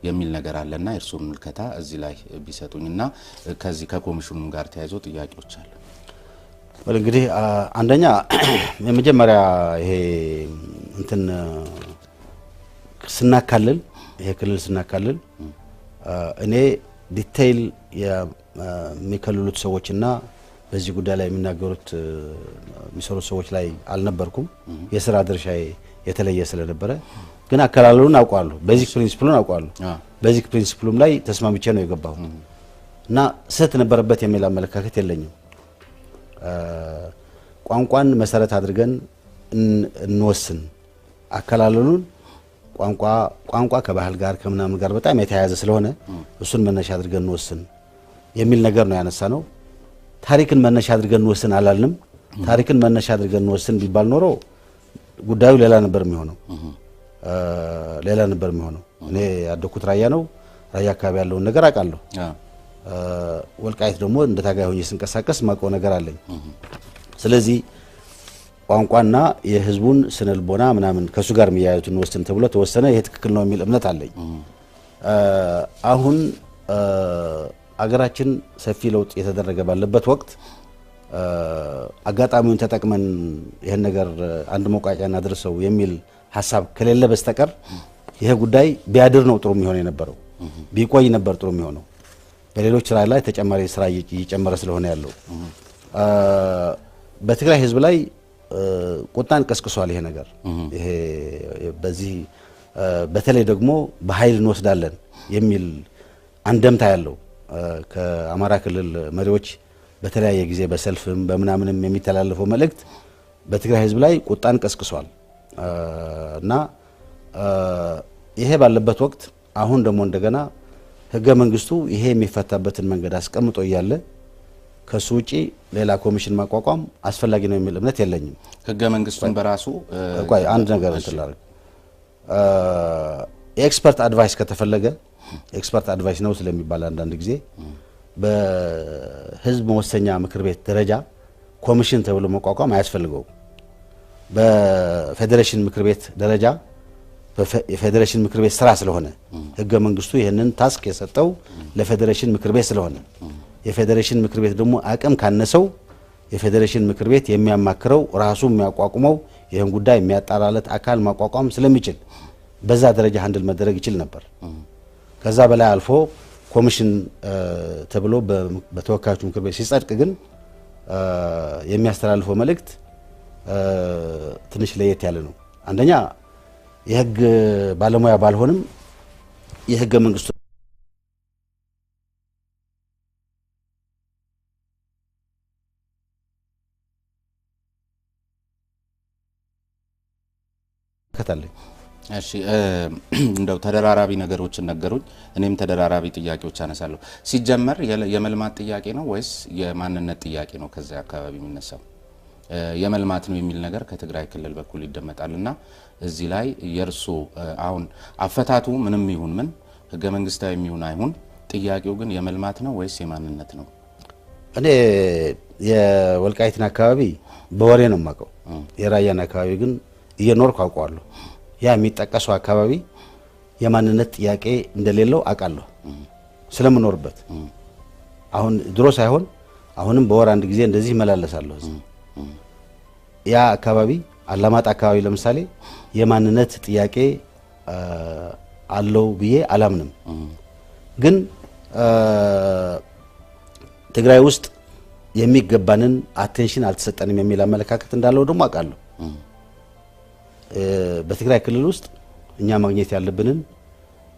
የሚል ነገር አለና እርሱን ምልከታ እዚህ ላይ ቢሰጡኝና ከዚህ ከኮሚሽኑም ጋር ተያይዞ ጥያቄዎች አሉ። እንግዲህ አንደኛ የመጀመሪያ ይሄ እንትን ስናካልል ይሄ ክልል ስናካልል እኔ ዲቴይል የሚከልሉት ሰዎችና በዚህ ጉዳይ ላይ የሚናገሩት የሚሰሩት ሰዎች ላይ አልነበርኩም። የሥራ ድርሻዬ የተለየ ስለነበረ ግን አከላለሉን አውቀዋለሁ። ቤዚክ ፕሪንሲፕሉን አውቀዋለሁ። ቤዚክ ፕሪንሲፕሉም ላይ ተስማምቼ ነው የገባሁት እና ስህተት ነበረበት የሚል አመለካከት የለኝም። ቋንቋን መሰረት አድርገን እንወስን አከላለሉን ቋንቋ ከባህል ጋር ከምናምን ጋር በጣም የተያያዘ ስለሆነ እሱን መነሻ አድርገን እንወስን የሚል ነገር ነው ያነሳ ነው። ታሪክን መነሻ አድርገን እንወስን አላልንም። ታሪክን መነሻ አድርገን እንወስን ቢባል ኖሮ ጉዳዩ ሌላ ነበር የሚሆነው። እኔ ያደኩት ራያ ነው። ራያ አካባቢ ያለውን ነገር አውቃለሁ። ወልቃይት ደግሞ እንደታጋይ ሆኜ ስንቀሳቀስ ማውቀው ነገር አለኝ። ስለዚህ ቋንቋና የህዝቡን ስነልቦና ምናምን ከሱ ጋር የሚያያዙት እንወስን ተብሎ ተወሰነ። ይሄ ትክክል ነው የሚል እምነት አለኝ። አሁን አገራችን ሰፊ ለውጥ የተደረገ ባለበት ወቅት አጋጣሚውን ተጠቅመን ይሄን ነገር አንድ መቋጫ እናድርሰው የሚል ሐሳብ ከሌለ በስተቀር ይሄ ጉዳይ ቢያድር ነው ጥሩ የሚሆነው የነበረው፣ ቢቆይ ነበር ጥሩ የሚሆነው። በሌሎች ስራ ላይ ተጨማሪ ስራ እየጨመረ ስለሆነ ያለው በትግራይ ህዝብ ላይ ቁጣን ቀስቅሷል። ይሄ ነገር ይሄ በዚህ በተለይ ደግሞ በኃይል እንወስዳለን የሚል አንደምታ ያለው ከአማራ ክልል መሪዎች በተለያየ ጊዜ በሰልፍም በምናምንም የሚተላለፈው መልእክት በትግራይ ህዝብ ላይ ቁጣን ቀስቅሷል እና ይሄ ባለበት ወቅት አሁን ደግሞ እንደገና ህገ መንግስቱ ይሄ የሚፈታበትን መንገድ አስቀምጦ እያለ ከሱ ውጪ ሌላ ኮሚሽን ማቋቋም አስፈላጊ ነው የሚል እምነት የለኝም። ህገ መንግስቱን በራሱ ቆይ አንድ ነገር እንትላል ኤክስፐርት አድቫይስ ከተፈለገ ኤክስፐርት አድቫይስ ነው ስለሚባል አንዳንድ ጊዜ በህዝብ መወሰኛ ምክር ቤት ደረጃ ኮሚሽን ተብሎ መቋቋም አያስፈልገው። በፌዴሬሽን ምክር ቤት ደረጃ የፌዴሬሽን ምክር ቤት ስራ ስለሆነ ህገ መንግስቱ ይሄንን ታስክ የሰጠው ለፌዴሬሽን ምክር ቤት ስለሆነ የፌዴሬሽን ምክር ቤት ደግሞ አቅም ካነሰው የፌዴሬሽን ምክር ቤት የሚያማክረው ራሱ የሚያቋቁመው ይሄን ጉዳይ የሚያጣራለት አካል ማቋቋም ስለሚችል በዛ ደረጃ ሃንድል መደረግ ይችል ነበር። ከዛ በላይ አልፎ ኮሚሽን ተብሎ በተወካዮች ምክር ቤት ሲጸድቅ ግን የሚያስተላልፈው መልእክት ትንሽ ለየት ያለ ነው። አንደኛ የህግ ባለሙያ ባልሆንም የህገ መንግስቱ ከተለኝ እሺ እንደው ተደራራቢ ነገሮችን ነገሩኝ። እኔም ተደራራቢ ጥያቄዎች አነሳለሁ። ሲጀመር የመልማት ጥያቄ ነው ወይስ የማንነት ጥያቄ ነው ከዛ አካባቢ የሚነሳው? የመልማት ነው የሚል ነገር ከትግራይ ክልል በኩል ይደመጣልና እዚህ ላይ የርሱ አሁን አፈታቱ ምንም ይሁን ምን ህገ መንግስታዊ የሚሆን አይሁን ጥያቄው ግን የመልማት ነው ወይስ የማንነት ነው? እኔ የወልቃይትን አካባቢ በወሬ ነው የማውቀው። የራያን አካባቢ ግን እየኖርኩ አውቀዋለሁ። ያ የሚጠቀሰው አካባቢ የማንነት ጥያቄ እንደሌለው አውቃለሁ ስለምኖርበት። አሁን ድሮ ሳይሆን አሁንም በወር አንድ ጊዜ እንደዚህ መላለሳለሁ። ያ አካባቢ አላማጣ አካባቢ ለምሳሌ የማንነት ጥያቄ አለው ብዬ አላምንም። ግን ትግራይ ውስጥ የሚገባንን አቴንሽን አልተሰጠንም የሚል አመለካከት እንዳለው ደግሞ አውቃለሁ። በትግራይ ክልል ውስጥ እኛ ማግኘት ያለብንን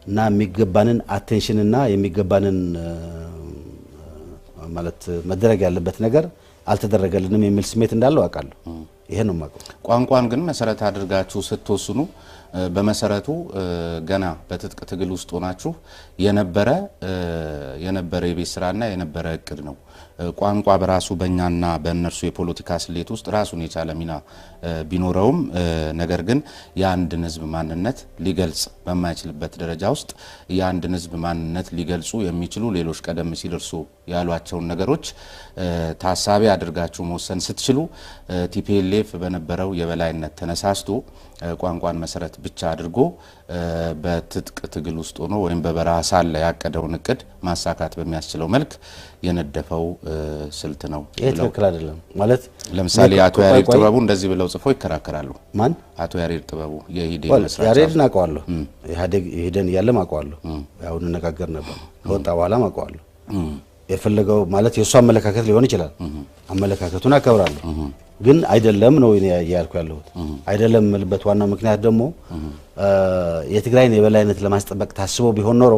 እና የሚገባንን አቴንሽን እና የሚገባንን ማለት መደረግ ያለበት ነገር አልተደረገልንም የሚል ስሜት እንዳለው አውቃለሁ። ይሄ ነው ማለት። ቋንቋን ግን መሰረት አድርጋችሁ ስትወስኑ በመሰረቱ ገና በትጥቅ ትግል ውስጥ ሆናችሁ የነበረ የቤት ስራና የነበረ እቅድ ነው። ቋንቋ በራሱ በእኛና በእነርሱ የፖለቲካ ስሌት ውስጥ ራሱን የቻለ ሚና ቢኖረውም ነገር ግን የአንድን ህዝብ ማንነት ሊገልጽ በማይችልበት ደረጃ ውስጥ የአንድን ህዝብ ማንነት ሊገልጹ የሚችሉ ሌሎች ቀደም ሲል እርሱ ያሏቸውን ነገሮች ታሳቢ አድርጋችሁ መወሰን ስትችሉ ቲፒኤልኤፍ በነበረው የበላይነት ተነሳስቶ ቋንቋን መሰረት ብቻ አድርጎ በትጥቅ ትግል ውስጥ ሆኖ ወይም በበረሃ ሳለ ያቀደውን እቅድ ማሳካት በሚያስችለው መልክ የነደፈው ስልት ነው። ይሄ ትክክል አይደለም ማለት ለምሳሌ አቶ ያሬድ ጥበቡ እንደዚህ ብለው ጽፎ ይከራከራሉ። ማን? አቶ ያሬድ ጥበቡ የኢህዴን መስራች። ያሬድን አውቀዋለሁ። ኢህዴን እያለም አውቀዋለሁ። ያው እንነጋገር ነበር። ከወጣ በኋላም አውቀዋለሁ። የፈለገው ማለት የሱ አመለካከት ሊሆን ይችላል። አመለካከቱን አከብራለሁ። ግን አይደለም ነው ያልኩ ያለሁት። አይደለም መልበት ዋናው ምክንያት ደግሞ የትግራይን የበላይነት ለማስጠበቅ ታስቦ ቢሆን ኖሮ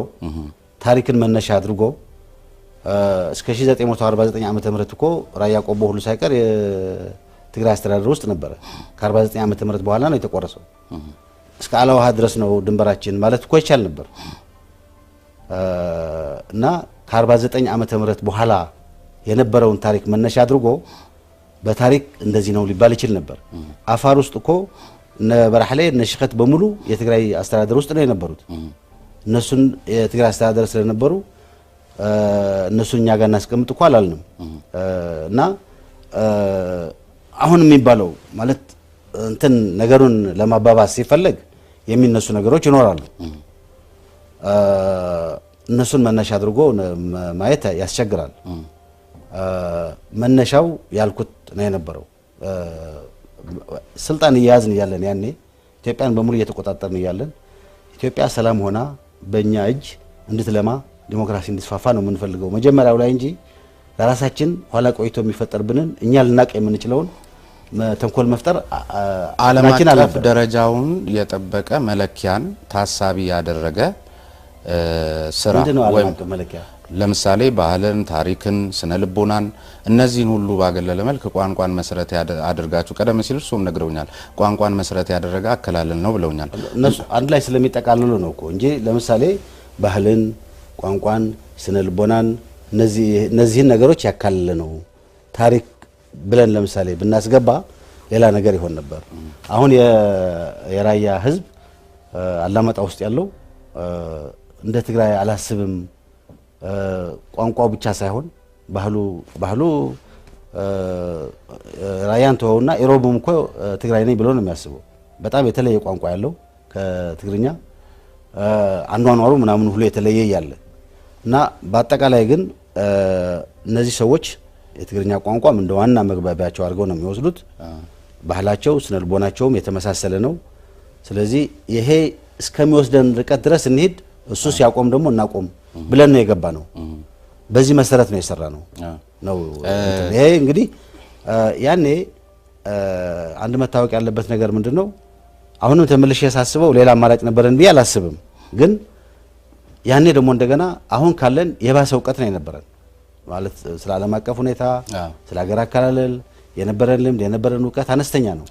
ታሪክን መነሻ አድርጎ እስከ 1949 ዓመተ ምህረት እኮ ራያ ቆቦ ሁሉ ሳይቀር የትግራይ አስተዳደር ውስጥ ነበር። ከ49 ዓመተ ምህረት በኋላ ነው የተቆረሰው። እስከ አላውሃ ድረስ ነው ድንበራችን ማለት እኮ ይቻል ነበር። እና ከ49 ዓመተ ምህረት በኋላ የነበረውን ታሪክ መነሻ አድርጎ በታሪክ እንደዚህ ነው ሊባል ይችል ነበር። አፋር ውስጥ እኮ እነ በራህሌ እነ ሽኸት በሙሉ የትግራይ አስተዳደር ውስጥ ነው የነበሩት። እነሱን የትግራይ አስተዳደር ስለነበሩ እነሱን እኛ ጋር እናስቀምጥ እኮ አላልንም። እና አሁን የሚባለው ማለት እንትን ነገሩን ለማባባስ ሲፈልግ የሚነሱ ነገሮች ይኖራሉ። እነሱን መነሻ አድርጎ ማየት ያስቸግራል። መነሻው ያልኩት ነው የነበረው። ስልጣን እያያዝን ያለን ያኔ ኢትዮጵያን በሙሉ እየተቆጣጠርን ያለን ኢትዮጵያ ሰላም ሆና በእኛ እጅ እንድትለማ ዲሞክራሲ እንድትፋፋ ነው የምንፈልገው መጀመሪያው ላይ እንጂ ለራሳችን ኋላ ቆይቶ የሚፈጠርብንን እኛ ልናቅ የምንችለውን ተንኮል መፍጠር ዓለም አቀፍ ደረጃውን የጠበቀ መለኪያን ታሳቢ ያደረገ ስራ ወይም መለኪያ ለምሳሌ ባህልን፣ ታሪክን፣ ስነ ልቦናን እነዚህን ሁሉ ባገለለ መልክ ቋንቋን መሰረት አድርጋችሁ ቀደም ሲል እርሱም ነግረውኛል። ቋንቋን መሰረት ያደረገ አከላለል ነው ብለውኛል። እነሱ አንድ ላይ ስለሚጠቃለሉ ነው እኮ እንጂ ለምሳሌ ባህልን፣ ቋንቋን፣ ስነ ልቦናን እነዚህን ነገሮች ያካለለ ነው። ታሪክ ብለን ለምሳሌ ብናስገባ ሌላ ነገር ይሆን ነበር። አሁን የራያ ህዝብ አላማጣ ውስጥ ያለው እንደ ትግራይ አላስብም ቋንቋው ብቻ ሳይሆን ባህሉ ራያን ተወውና ኢሮብም እኮ ትግራይ ነኝ ብሎ ነው የሚያስበው። በጣም የተለየ ቋንቋ ያለው ከትግርኛ አኗኗሩ ምናምን ሁሉ የተለየ ያለ እና በአጠቃላይ ግን እነዚህ ሰዎች የትግርኛ ቋንቋም እንደ ዋና መግባቢያቸው አድርገው ነው የሚወስዱት። ባህላቸው ስነልቦናቸውም የተመሳሰለ ነው። ስለዚህ ይሄ እስከሚወስደን ርቀት ድረስ እንሂድ፣ እሱ ሲያቆም ደግሞ እናቆም ብለን ነው የገባ ነው። በዚህ መሰረት ነው የሰራ ነው። ይሄ እንግዲህ ያኔ አንድ መታወቅ ያለበት ነገር ምንድነው? አሁንም ተመልሼ ሳስበው ሌላ አማራጭ ነበረን ብዬ አላስብም። ግን ያኔ ደግሞ እንደገና አሁን ካለን የባሰ እውቀት ነው የነበረን ማለት ስለ ዓለም አቀፍ ሁኔታ ስለ ሀገር አከላለል የነበረን ልምድ የነበረን እውቀት አነስተኛ ነው።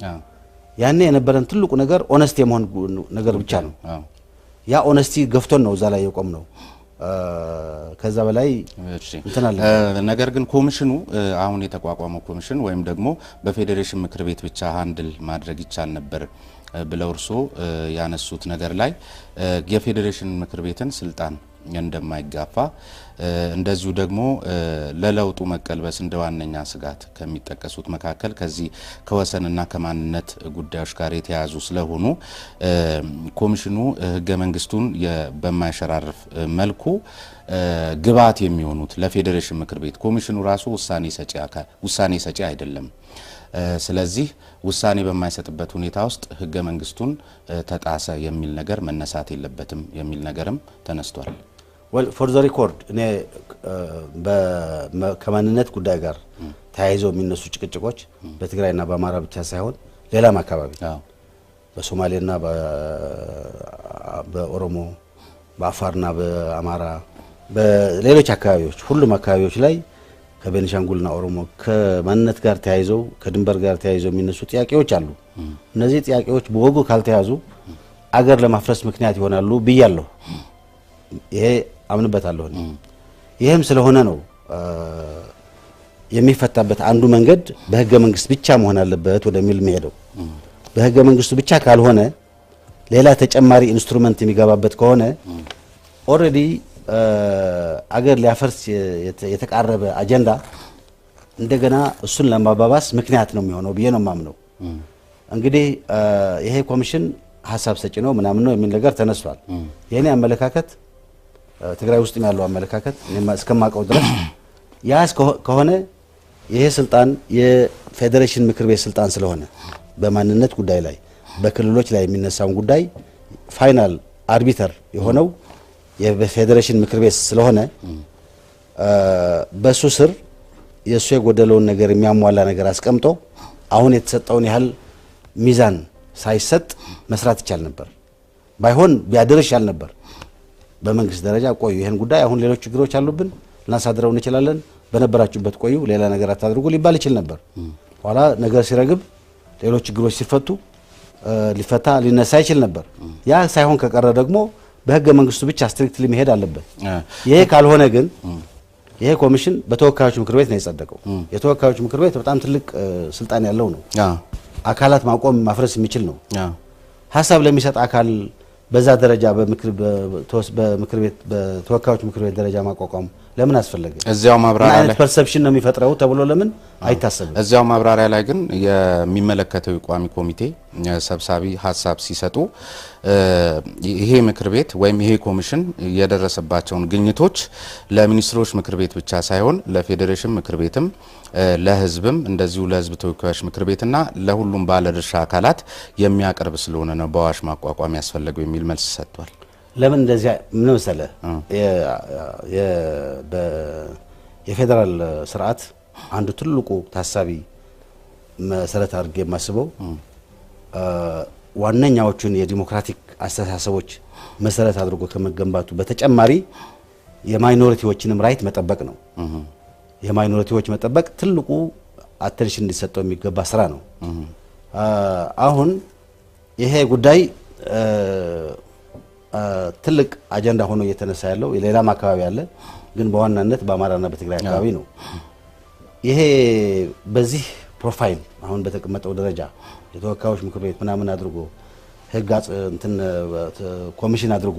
ያኔ የነበረን ትልቁ ነገር ኦነስቲ የመሆን ነገር ብቻ ነው። ያ ኦነስቲ ገፍቶን ነው እዛ ላይ የቆም ነው። ከዛ በላይ እንትናለ ነገር ግን ኮሚሽኑ አሁን የተቋቋመው ኮሚሽን ወይም ደግሞ በፌዴሬሽን ምክር ቤት ብቻ ሃንድል ማድረግ ይቻል ነበር ብለው እርሶ ያነሱት ነገር ላይ የፌዴሬሽን ምክር ቤትን ስልጣን እንደማይጋፋ እንደዚሁ ደግሞ ለለውጡ መቀልበስ እንደ ዋነኛ ስጋት ከሚጠቀሱት መካከል ከዚህ ከወሰንና ከማንነት ጉዳዮች ጋር የተያዙ ስለሆኑ ኮሚሽኑ ህገ መንግስቱን በማይሸራርፍ መልኩ ግብዓት የሚሆኑት ለፌዴሬሽን ምክር ቤት ኮሚሽኑ ራሱ ውሳኔ ሰጪ አይደለም። ስለዚህ ውሳኔ በማይሰጥበት ሁኔታ ውስጥ ህገ መንግስቱን ተጣሰ የሚል ነገር መነሳት የለበትም የሚል ነገርም ተነስቷል። well for the record እኔ ከማንነት ጉዳይ ጋር ተያይዘው የሚነሱ ጭቅጭቆች በትግራይና በአማራ ብቻ ሳይሆን ሌላም አካባቢ በሶማሌና በኦሮሞ በአፋርና በአማራ በሌሎች አካባቢዎች ሁሉም አካባቢዎች ላይ ከቤኒሻንጉልና ኦሮሞ ከማንነት ጋር ተያይዘው ከድንበር ጋር ተያይዘው የሚነሱ ጥያቄዎች አሉ። እነዚህ ጥያቄዎች በወጉ ካልተያዙ አገር ለማፍረስ ምክንያት ይሆናሉ ብያለሁ። ይሄ አምንበታለሁ። ይሄም ስለሆነ ነው የሚፈታበት አንዱ መንገድ በህገ መንግስት ብቻ መሆን አለበት ወደሚል መሄደው። በህገ መንግስቱ ብቻ ካልሆነ ሌላ ተጨማሪ ኢንስትሩመንት የሚገባበት ከሆነ ኦሬዲ አገር ሊያፈርስ የተቃረበ አጀንዳ እንደገና እሱን ለማባባስ ምክንያት ነው የሚሆነው ብዬ ነው ማምነው። እንግዲህ ይሄ ኮሚሽን ሐሳብ ሰጪ ነው ምናምን ነው የሚል ነገር ተነስቷል። የኔ አመለካከት ትግራይ ውስጥ ያለው አመለካከት እስከማቀው ድረስ ያስ ከሆነ ይሄ ስልጣን የፌዴሬሽን ምክር ቤት ስልጣን ስለሆነ በማንነት ጉዳይ ላይ በክልሎች ላይ የሚነሳውን ጉዳይ ፋይናል አርቢተር የሆነው የፌዴሬሽን ምክር ቤት ስለሆነ በሱ ስር የሱ የጎደለውን ነገር የሚያሟላ ነገር አስቀምጦ አሁን የተሰጠውን ያህል ሚዛን ሳይሰጥ መስራት ይቻል ነበር። ባይሆን ቢያደርሽ ያል ነበር። በመንግስት ደረጃ ቆዩ፣ ይሄን ጉዳይ አሁን ሌሎች ችግሮች አሉብን እናሳድረው እንችላለን፣ በነበራችሁበት ቆዩ፣ ሌላ ነገር አታድርጉ ሊባል ይችል ነበር። ኋላ ነገር ሲረግብ ሌሎች ችግሮች ሲፈቱ ሊፈታ ሊነሳ ይችል ነበር። ያ ሳይሆን ከቀረ ደግሞ በህገ መንግስቱ ብቻ ስትሪክትሊ መሄድ አለበት። ይሄ ካልሆነ ግን ይሄ ኮሚሽን በተወካዮች ምክር ቤት ነው የጸደቀው። የተወካዮች ምክር ቤት በጣም ትልቅ ስልጣን ያለው ነው። አካላት ማቆም ማፍረስ የሚችል ነው። ሐሳብ ለሚሰጥ አካል በዛ ደረጃ በምክር ቤት በተወካዮች ምክር ቤት ደረጃ ማቋቋም ለምን አስፈለገ? እዚያው ማብራሪያ ላይ ፐርሰፕሽን ነው የሚፈጥረው ተብሎ ለምን አይታሰብም? እዚያው ማብራሪያ ላይ ግን የሚመለከተው የቋሚ ኮሚቴ ሰብሳቢ ሐሳብ ሲሰጡ ይሄ ምክር ቤት ወይም ይሄ ኮሚሽን የደረሰባቸውን ግኝቶች ለሚኒስትሮች ምክር ቤት ብቻ ሳይሆን ለፌዴሬሽን ምክር ቤትም ለህዝብም እንደዚሁ ለህዝብ ተወካዮች ምክር ቤትና ለሁሉም ባለድርሻ አካላት የሚያቀርብ ስለሆነ ነው በአዋጅ ማቋቋም ያስፈልገው የሚል መልስ ሰጥቷል። ለምን እንደዚህ ምን መሰለ የፌደራል ስርዓት አንዱ ትልቁ ታሳቢ መሰረት አድርጌ የማስበው ዋነኛዎቹን የዲሞክራቲክ አስተሳሰቦች መሰረት አድርጎ ከመገንባቱ በተጨማሪ የማይኖሪቲዎችንም ራይት መጠበቅ ነው። የማይኖሪቲዎች መጠበቅ ትልቁ አቴንሽን እንዲሰጠው የሚገባ ስራ ነው። አሁን ይሄ ጉዳይ ትልቅ አጀንዳ ሆኖ እየተነሳ ያለው ሌላም አካባቢ አለ፣ ግን በዋናነት በአማራና በትግራይ አካባቢ ነው። ይሄ በዚህ ፕሮፋይል አሁን በተቀመጠው ደረጃ የተወካዮች ምክር ቤት ምናምን አድርጎ ህግ እንትን ኮሚሽን አድርጎ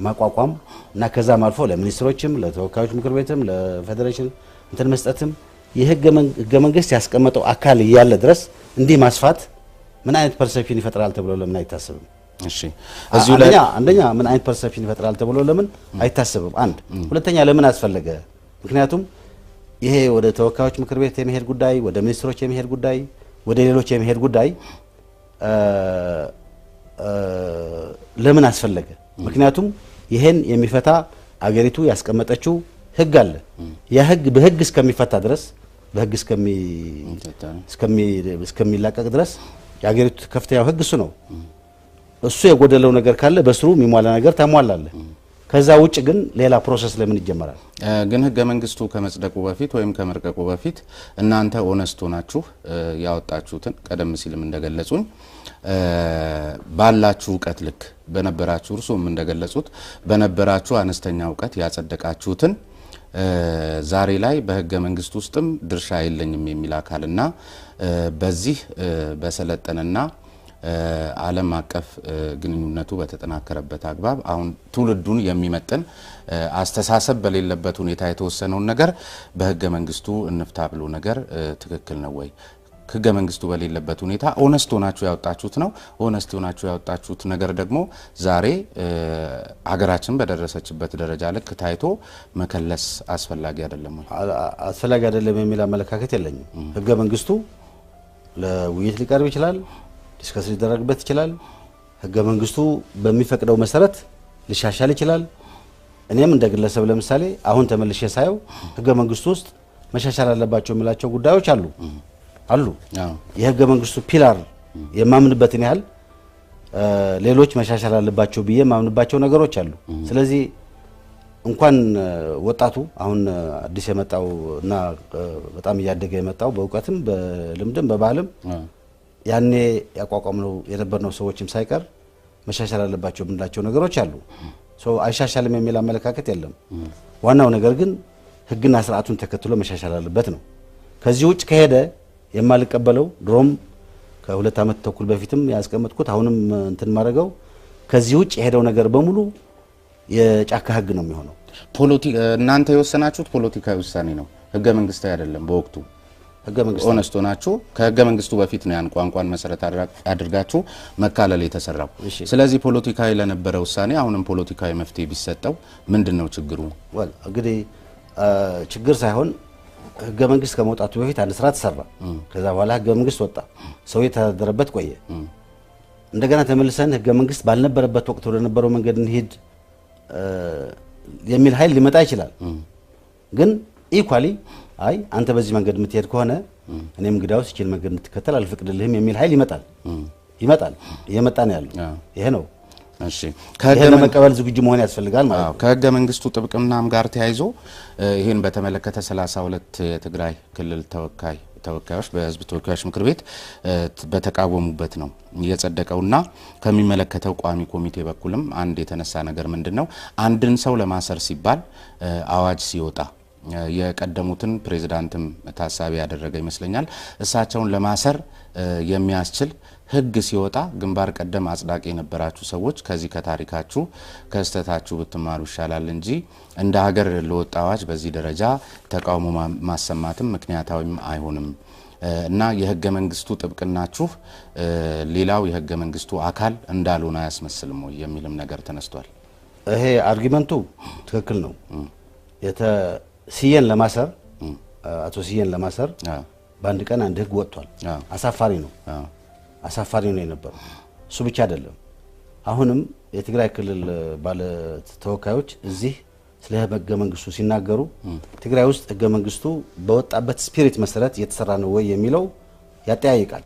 ማቋቋም እና ከዛም አልፎ ለሚኒስትሮችም ለተወካዮች ምክር ቤትም ለፌዴሬሽን እንትን መስጠትም የህገ መንግስት ያስቀመጠው አካል ያለ ድረስ እንዲህ ማስፋት ምን አይነት ፐርሰፕሽን ይፈጥራል ተብሎ ለምን አይታሰብም? እሺ እዚሁ ላይ አንደኛ ምን አይነት ፐርሰፕሽን ይፈጥራል ተብሎ ለምን አይታሰብም? አንድ ሁለተኛ ለምን አስፈለገ? ምክንያቱም ይሄ ወደ ተወካዮች ምክር ቤት የሚሄድ ጉዳይ፣ ወደ ሚኒስትሮች የሚሄድ ጉዳይ፣ ወደ ሌሎች የሚሄድ ጉዳይ ለምን አስፈለገ? ምክንያቱም ይሄን የሚፈታ አገሪቱ ያስቀመጠችው ህግ አለ። ያ ህግ በህግ እስከሚፈታ ድረስ በህግ እስከሚላቀቅ ድረስ የአገሪቱ ከፍተኛው ህግ እሱ ነው። እሱ የጎደለው ነገር ካለ በስሩ የሚሟላ ነገር ተሟላለ። ከዛ ውጭ ግን ሌላ ፕሮሰስ ለምን ይጀመራል? ግን ህገ መንግስቱ ከመጽደቁ በፊት ወይም ከመርቀቁ በፊት እናንተ ኦነስቶ ናችሁ ያወጣችሁትን ቀደም ሲልም እንደገለጹኝ ባላችሁ እውቀት ልክ በነበራችሁ እርሱም እንደገለጹት በነበራችሁ አነስተኛ እውቀት ያጸደቃችሁትን ዛሬ ላይ በህገ መንግስቱ ውስጥም ድርሻ የለኝም የሚል አካልና በዚህ በሰለጠነና ዓለም አቀፍ ግንኙነቱ በተጠናከረበት አግባብ አሁን ትውልዱን የሚመጥን አስተሳሰብ በሌለበት ሁኔታ የተወሰነውን ነገር በህገ መንግስቱ እንፍታ ብሎ ነገር ትክክል ነው ወይ? ህገ መንግስቱ በሌለበት ሁኔታ ኦነስት ሆናችሁ ያወጣችሁት ነው። ኦነስት ሆናችሁ ያወጣችሁት ነገር ደግሞ ዛሬ ሀገራችን በደረሰችበት ደረጃ ልክ ታይቶ መከለስ አስፈላጊ አይደለም ወይ? አስፈላጊ አይደለም የሚል አመለካከት የለኝም። ህገ መንግስቱ ለውይይት ሊቀርብ ይችላል፣ ዲስከስ ሊደረግበት ይችላል። ህገ መንግስቱ በሚፈቅደው መሰረት ሊሻሻል ይችላል። እኔም እንደ ግለሰብ ለምሳሌ አሁን ተመልሼ ሳየው ህገ መንግስቱ ውስጥ መሻሻል አለባቸው የሚላቸው ጉዳዮች አሉ። የህገ መንግስቱ ፒላር የማምንበትን ያህል ሌሎች መሻሻል አለባቸው ብዬ የማምንባቸው ነገሮች አሉ። ስለዚህ እንኳን ወጣቱ አሁን አዲስ የመጣው እና በጣም እያደገ የመጣው በእውቀትም በልምድም በባህልም ያኔ ያቋቋምነው የነበርነው ሰዎችም ሳይቀር መሻሻል አለባቸው የምንላቸው ነገሮች አሉ። አይሻሻልም የሚል አመለካከት የለም። ዋናው ነገር ግን ህግና ስርዓቱን ተከትሎ መሻሻል አለበት ነው። ከዚህ ውጭ ከሄደ የማልቀበለው ድሮም ከ2 ዓመት ተኩል በፊትም ያስቀመጥኩት አሁንም እንትን ማድረገው ከዚህ ውጭ የሄደው ነገር በሙሉ የጫካ ህግ ነው የሚሆነው። እናንተ የወሰናችሁት ፖለቲካዊ ውሳኔ ነው፣ ህገ መንግስታዊ አይደለም። በወቅቱ ህገ መንግስቱ ኦነስቶ ናችሁ። ከህገ መንግስቱ በፊት ነው ያን ቋንቋን መሰረት አድርጋችሁ መካለል የተሰራው። ስለዚህ ፖለቲካዊ ለነበረ ውሳኔ አሁንም ፖለቲካዊ መፍትሄ ቢሰጠው ምንድነው ችግሩ? እንግዲህ ችግር ሳይሆን ህገ መንግስት ከመውጣቱ በፊት አንድ ስራ ተሰራ። ከዛ በኋላ ህገ መንግስት ወጣ፣ ሰው የተደረበት ቆየ። እንደገና ተመልሰን ህገ መንግስት ባልነበረበት ወቅት ወደ ነበረው መንገድ እንሂድ የሚል ኃይል ሊመጣ ይችላል። ግን ኢኳሊ አይ አንተ በዚህ መንገድ የምትሄድ ከሆነ እኔም ግዳውስ ይችል መንገድ እንድትከተል አልፈቅድልህም የሚል ኃይል ይመጣል። እየመጣ ነው ያለው። ይሄ ነው። እሺ ለመቀበል ዝግጁ መሆን ያስፈልጋል ማለት ነው። ከህገ መንግስቱ ጥብቅናም ጋር ተያይዞ ይሄን በተመለከተ 32 የትግራይ ክልል ተወካዮች በህዝብ ተወካዮች ምክር ቤት በተቃወሙበት ነው የጸደቀውና ከሚመለከተው ቋሚ ኮሚቴ በኩልም አንድ የተነሳ ነገር ምንድነው አንድን ሰው ለማሰር ሲባል አዋጅ ሲወጣ የቀደሙትን ፕሬዝዳንትም ታሳቢ ያደረገ ይመስለኛል እሳቸውን ለማሰር የሚያስችል ህግ ሲወጣ ግንባር ቀደም አጽዳቂ የነበራችሁ ሰዎች ከዚህ ከታሪካችሁ ከስተታችሁ ብትማሩ ይሻላል እንጂ እንደ ሀገር ለወጣ አዋጅ በዚህ ደረጃ ተቃውሞ ማሰማትም ምክንያታዊም አይሆንም እና የህገ መንግስቱ ጥብቅናችሁ ሌላው የህገ መንግስቱ አካል እንዳልሆነ አያስመስልም ወይ የሚልም ነገር ተነስቷል። ይሄ አርጊመንቱ ትክክል ነው። ሲየን ለማሰር አቶ ሲየን ለማሰር በአንድ ቀን አንድ ህግ ወጥቷል። አሳፋሪ ነው የነበረው። እሱ ብቻ አይደለም። አሁንም የትግራይ ክልል ባለ ተወካዮች እዚህ ስለ ህገ መንግስቱ ሲናገሩ ትግራይ ውስጥ ህገ መንግስቱ በወጣበት ስፒሪት መሰረት እየተሰራ ነው ወይ የሚለው ያጠያይቃል።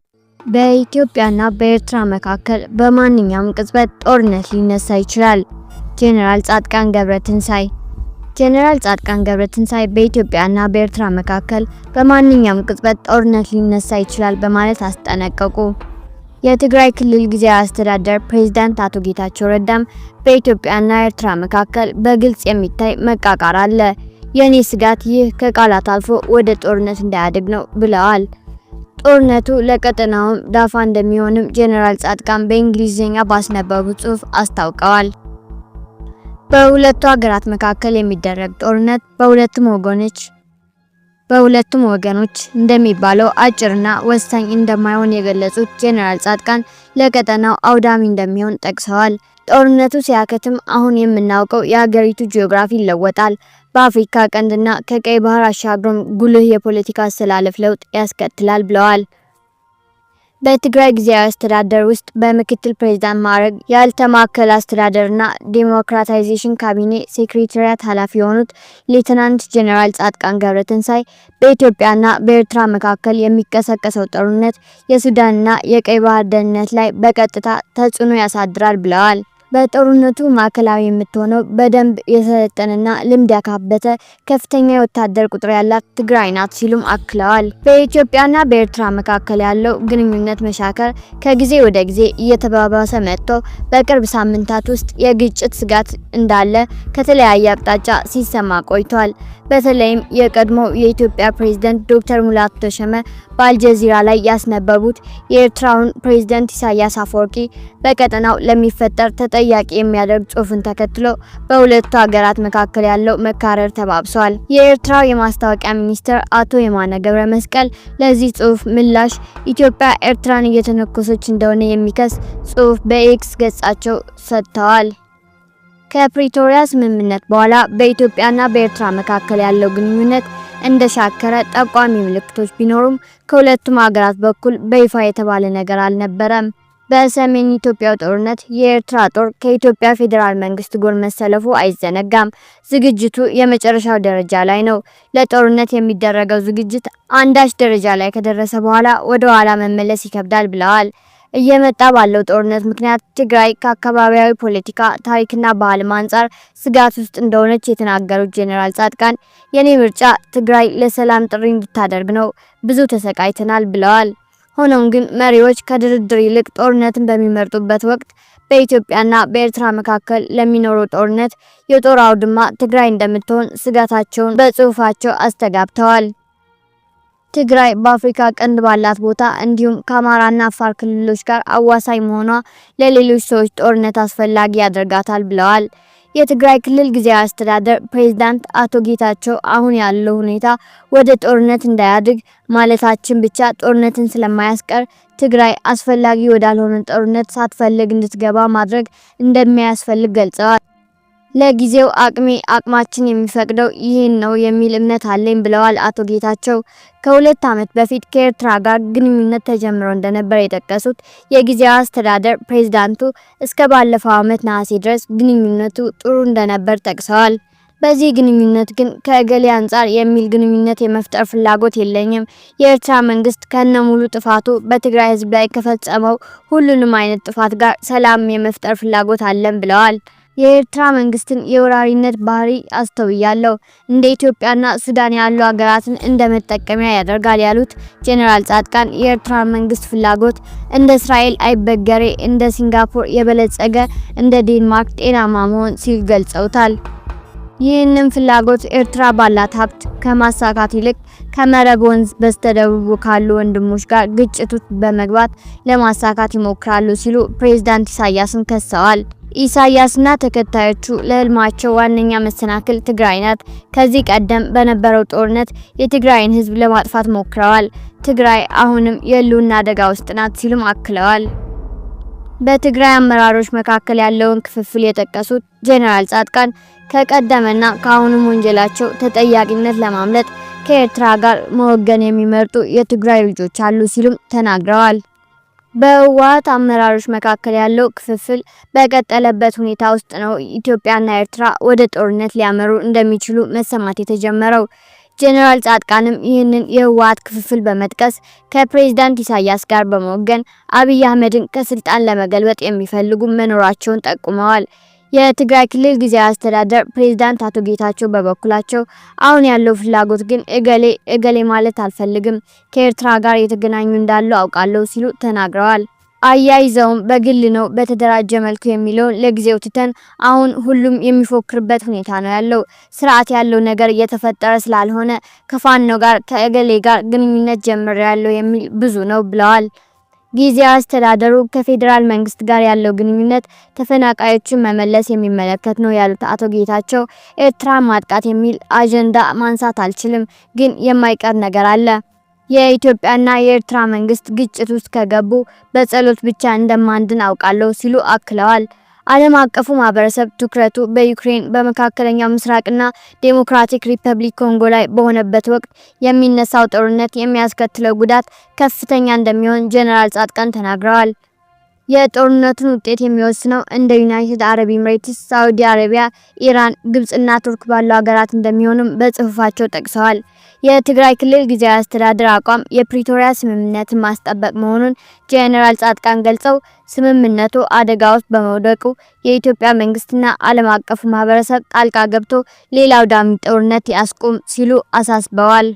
በኢትዮጵያና በኤርትራ መካከል በማንኛውም ቅጽበት ጦርነት ሊነሳ ይችላል። ጄኔራል ጻድቃን ገብረትንሳኤ በኢትዮጵያና በኤርትራ መካከል በማንኛውም ቅጽበት ጦርነት ሊነሳ ይችላል በማለት አስጠነቀቁ። የትግራይ ክልል ጊዜያዊ አስተዳደር ፕሬዝዳንት አቶ ጌታቸው ረዳም በኢትዮጵያና ኤርትራ መካከል በግልጽ የሚታይ መቃቃር አለ፣ የኔ ስጋት ይህ ከቃላት አልፎ ወደ ጦርነት እንዳያድግ ነው ብለዋል። ጦርነቱ ለቀጠናውም ዳፋ እንደሚሆንም ጄኔራል ጻድቃን በእንግሊዝኛ ባስነበቡት ጽሑፍ አስታውቀዋል። በሁለቱ ሀገራት መካከል የሚደረግ ጦርነት በሁለቱም ወገኖች እንደሚባለው አጭርና ወሳኝ እንደማይሆን የገለጹት ጄኔራል ጻድቃን ለቀጠናው አውዳሚ እንደሚሆን ጠቅሰዋል። ጦርነቱ ሲያከትም አሁን የምናውቀው የሀገሪቱ ጂኦግራፊ ይለወጣል፣ በአፍሪካ ቀንድና ከቀይ ባህር አሻግሮም ጉልህ የፖለቲካ አስተላለፍ ለውጥ ያስከትላል ብለዋል። በትግራይ ጊዜያዊ አስተዳደር ውስጥ በምክትል ፕሬዝዳንት ማዕረግ ያልተማከለ አስተዳደርና ዴሞክራታይዜሽን ካቢኔ ሴክሬታሪያት ኃላፊ የሆኑት ሌተናንት ጄኔራል ጻድቃን ገብረትንሳኤ በኢትዮጵያና በኤርትራ መካከል የሚቀሰቀሰው ጦርነት የሱዳንና የቀይ ባህር ደህንነት ላይ በቀጥታ ተጽዕኖ ያሳድራል ብለዋል። በጦርነቱ ማዕከላዊ የምትሆነው በደንብ የሰለጠነና ልምድ ያካበተ ከፍተኛ የወታደር ቁጥር ያላት ትግራይ ናት ሲሉም አክለዋል። በኢትዮጵያና በኤርትራ መካከል ያለው ግንኙነት መሻከር ከጊዜ ወደ ጊዜ እየተባባሰ መጥቶ በቅርብ ሳምንታት ውስጥ የግጭት ስጋት እንዳለ ከተለያየ አቅጣጫ ሲሰማ ቆይቷል። በተለይም የቀድሞው የኢትዮጵያ ፕሬዝዳንት ዶክተር ሙላቱ ተሾመ በአልጀዚራ ላይ ያስነበቡት የኤርትራውን ፕሬዝዳንት ኢሳያስ አፈወርቂ በቀጠናው ለሚፈጠር ተጠያቂ የሚያደርግ ጽሑፍን ተከትሎ በሁለቱ ሀገራት መካከል ያለው መካረር ተባብሷል። የኤርትራው የማስታወቂያ ሚኒስትር አቶ የማነ ገብረ መስቀል ለዚህ ጽሑፍ ምላሽ ኢትዮጵያ ኤርትራን እየተነኮሰች እንደሆነ የሚከስ ጽሑፍ በኤክስ ገጻቸው ሰጥተዋል። ከፕሪቶሪያ ስምምነት በኋላ በኢትዮጵያና በኤርትራ መካከል ያለው ግንኙነት እንደሻከረ ጠቋሚ ምልክቶች ቢኖሩም ከሁለቱም ሀገራት በኩል በይፋ የተባለ ነገር አልነበረም። በሰሜን ኢትዮጵያው ጦርነት የኤርትራ ጦር ከኢትዮጵያ ፌዴራል መንግስት ጎን መሰለፉ አይዘነጋም። ዝግጅቱ የመጨረሻው ደረጃ ላይ ነው። ለጦርነት የሚደረገው ዝግጅት አንዳች ደረጃ ላይ ከደረሰ በኋላ ወደ ኋላ መመለስ ይከብዳል ብለዋል። እየመጣ ባለው ጦርነት ምክንያት ትግራይ ከአካባቢያዊ ፖለቲካ፣ ታሪክና ባህል አንጻር ስጋት ውስጥ እንደሆነች የተናገሩት ጄኔራል ጻድቃን የኔ ምርጫ ትግራይ ለሰላም ጥሪ እንድታደርግ ነው፣ ብዙ ተሰቃይተናል ብለዋል። ሆኖም ግን መሪዎች ከድርድር ይልቅ ጦርነትን በሚመርጡበት ወቅት በኢትዮጵያና በኤርትራ መካከል ለሚኖረው ጦርነት የጦር አውድማ ትግራይ እንደምትሆን ስጋታቸውን በጽሁፋቸው አስተጋብተዋል። ትግራይ በአፍሪካ ቀንድ ባላት ቦታ እንዲሁም ከአማራና አፋር ክልሎች ጋር አዋሳኝ መሆኗ ለሌሎች ሰዎች ጦርነት አስፈላጊ ያደርጋታል ብለዋል። የትግራይ ክልል ጊዜያዊ አስተዳደር ፕሬዝዳንት አቶ ጌታቸው አሁን ያለው ሁኔታ ወደ ጦርነት እንዳያድግ ማለታችን ብቻ ጦርነትን ስለማያስቀር ትግራይ አስፈላጊ ወዳልሆነ ጦርነት ሳትፈልግ እንድትገባ ማድረግ እንደሚያስፈልግ ገልጸዋል። ለጊዜው አቅማችን የሚፈቅደው ይህን ነው የሚል እምነት አለኝ ብለዋል አቶ ጌታቸው። ከ2 ዓመት በፊት ከኤርትራ ጋር ግንኙነት ተጀምሮ እንደነበር የጠቀሱት የጊዜያዊ አስተዳደር ፕሬዝዳንቱ እስከ ባለፈው ዓመት ነሐሴ ድረስ ግንኙነቱ ጥሩ እንደነበር ጠቅሰዋል። በዚህ ግንኙነት ግን ከእገሌ አንጻር የሚል ግንኙነት የመፍጠር ፍላጎት የለኝም። የኤርትራ መንግስት ከነሙሉ ጥፋቱ በትግራይ ህዝብ ላይ ከፈጸመው ሁሉንም አይነት ጥፋት ጋር ሰላም የመፍጠር ፍላጎት አለን ብለዋል። የኤርትራ መንግስትን የወራሪነት ባህሪ አስተውያለሁ፣ እንደ ኢትዮጵያና ሱዳን ያሉ ሀገራትን እንደ መጠቀሚያ ያደርጋል ያሉት ጄኔራል ጻድቃን የኤርትራ መንግስት ፍላጎት እንደ እስራኤል አይበገሬ፣ እንደ ሲንጋፖር የበለጸገ፣ እንደ ዴንማርክ ጤናማ መሆን ሲል ገልጸውታል። ይህንን ፍላጎት ኤርትራ ባላት ሀብት ከማሳካት ይልቅ ከመረብ ወንዝ በስተደቡብ ካሉ ወንድሞች ጋር ግጭት ውስጥ በመግባት ለማሳካት ይሞክራሉ ሲሉ ፕሬዝዳንት ኢሳያስን ከሰዋል። ኢሳያስና ተከታዮቹ ለህልማቸው ዋነኛ መሰናክል ትግራይ ናት። ከዚህ ቀደም በነበረው ጦርነት የትግራይን ህዝብ ለማጥፋት ሞክረዋል። ትግራይ አሁንም የህልውና አደጋ ውስጥ ናት ሲሉም አክለዋል። በትግራይ አመራሮች መካከል ያለውን ክፍፍል የጠቀሱት ጄኔራል ጻድቃን ከቀደመና ከአሁኑም ወንጀላቸው ተጠያቂነት ለማምለጥ ከኤርትራ ጋር መወገን የሚመርጡ የትግራይ ልጆች አሉ ሲሉም ተናግረዋል። በህወሓት አመራሮች መካከል ያለው ክፍፍል በቀጠለበት ሁኔታ ውስጥ ነው ኢትዮጵያና ኤርትራ ወደ ጦርነት ሊያመሩ እንደሚችሉ መሰማት የተጀመረው። ጄኔራል ጻድቃንም ይህንን የህወሓት ክፍፍል በመጥቀስ ከፕሬዝዳንት ኢሳያስ ጋር በመወገን አብይ አህመድን ከስልጣን ለመገልበጥ የሚፈልጉ መኖራቸውን ጠቁመዋል። የትግራይ ክልል ጊዜያዊ አስተዳደር ፕሬዝዳንት አቶ ጌታቸው በበኩላቸው አሁን ያለው ፍላጎት ግን እገሌ ማለት አልፈልግም፣ ከኤርትራ ጋር የተገናኙ እንዳሉ አውቃለሁ ሲሉ ተናግረዋል። አያይዘውም በግል ነው በተደራጀ መልኩ የሚለውን ለጊዜው ትተን አሁን ሁሉም የሚፎክርበት ሁኔታ ነው ያለው። ስርዓት ያለው ነገር እየተፈጠረ ስላልሆነ ከፋኖ ጋር ከእገሌ ጋር ግንኙነት ጀምሬያለሁ የሚል ብዙ ነው ብለዋል። ጊዜያዊ አስተዳደሩ ከፌዴራል መንግስት ጋር ያለው ግንኙነት ተፈናቃዮችን መመለስ የሚመለከት ነው ያሉት አቶ ጌታቸው ኤርትራ ማጥቃት የሚል አጀንዳ ማንሳት አልችልም፣ ግን የማይቀር ነገር አለ። የኢትዮጵያና የኤርትራ መንግስት ግጭት ውስጥ ከገቡ በጸሎት ብቻ እንደማንድን አውቃለሁ ሲሉ አክለዋል። ዓለም አቀፉ ማህበረሰብ ትኩረቱ በዩክሬን በመካከለኛው ምስራቅና ዴሞክራቲክ ሪፐብሊክ ኮንጎ ላይ በሆነበት ወቅት የሚነሳው ጦርነት የሚያስከትለው ጉዳት ከፍተኛ እንደሚሆን ጄኔራል ጻድቃን ተናግረዋል። የጦርነቱን ውጤት የሚወስነው እንደ ዩናይትድ አረብ ኤሚሬትስ፣ ሳዑዲ አረቢያ፣ ኢራን፣ ግብጽና ቱርክ ባሉ ሀገራት እንደሚሆኑም በጽሁፋቸው ጠቅሰዋል። የትግራይ ክልል ጊዜያዊ አስተዳደር አቋም የፕሪቶሪያ ስምምነትን ማስጠበቅ መሆኑን ጄኔራል ጻድቃን ገልጸው ስምምነቱ አደጋ ውስጥ በመውደቁ የኢትዮጵያ መንግስትና ዓለም አቀፉ ማህበረሰብ ጣልቃ ገብቶ ሌላ አውዳሚ ጦርነት ያስቁም ሲሉ አሳስበዋል።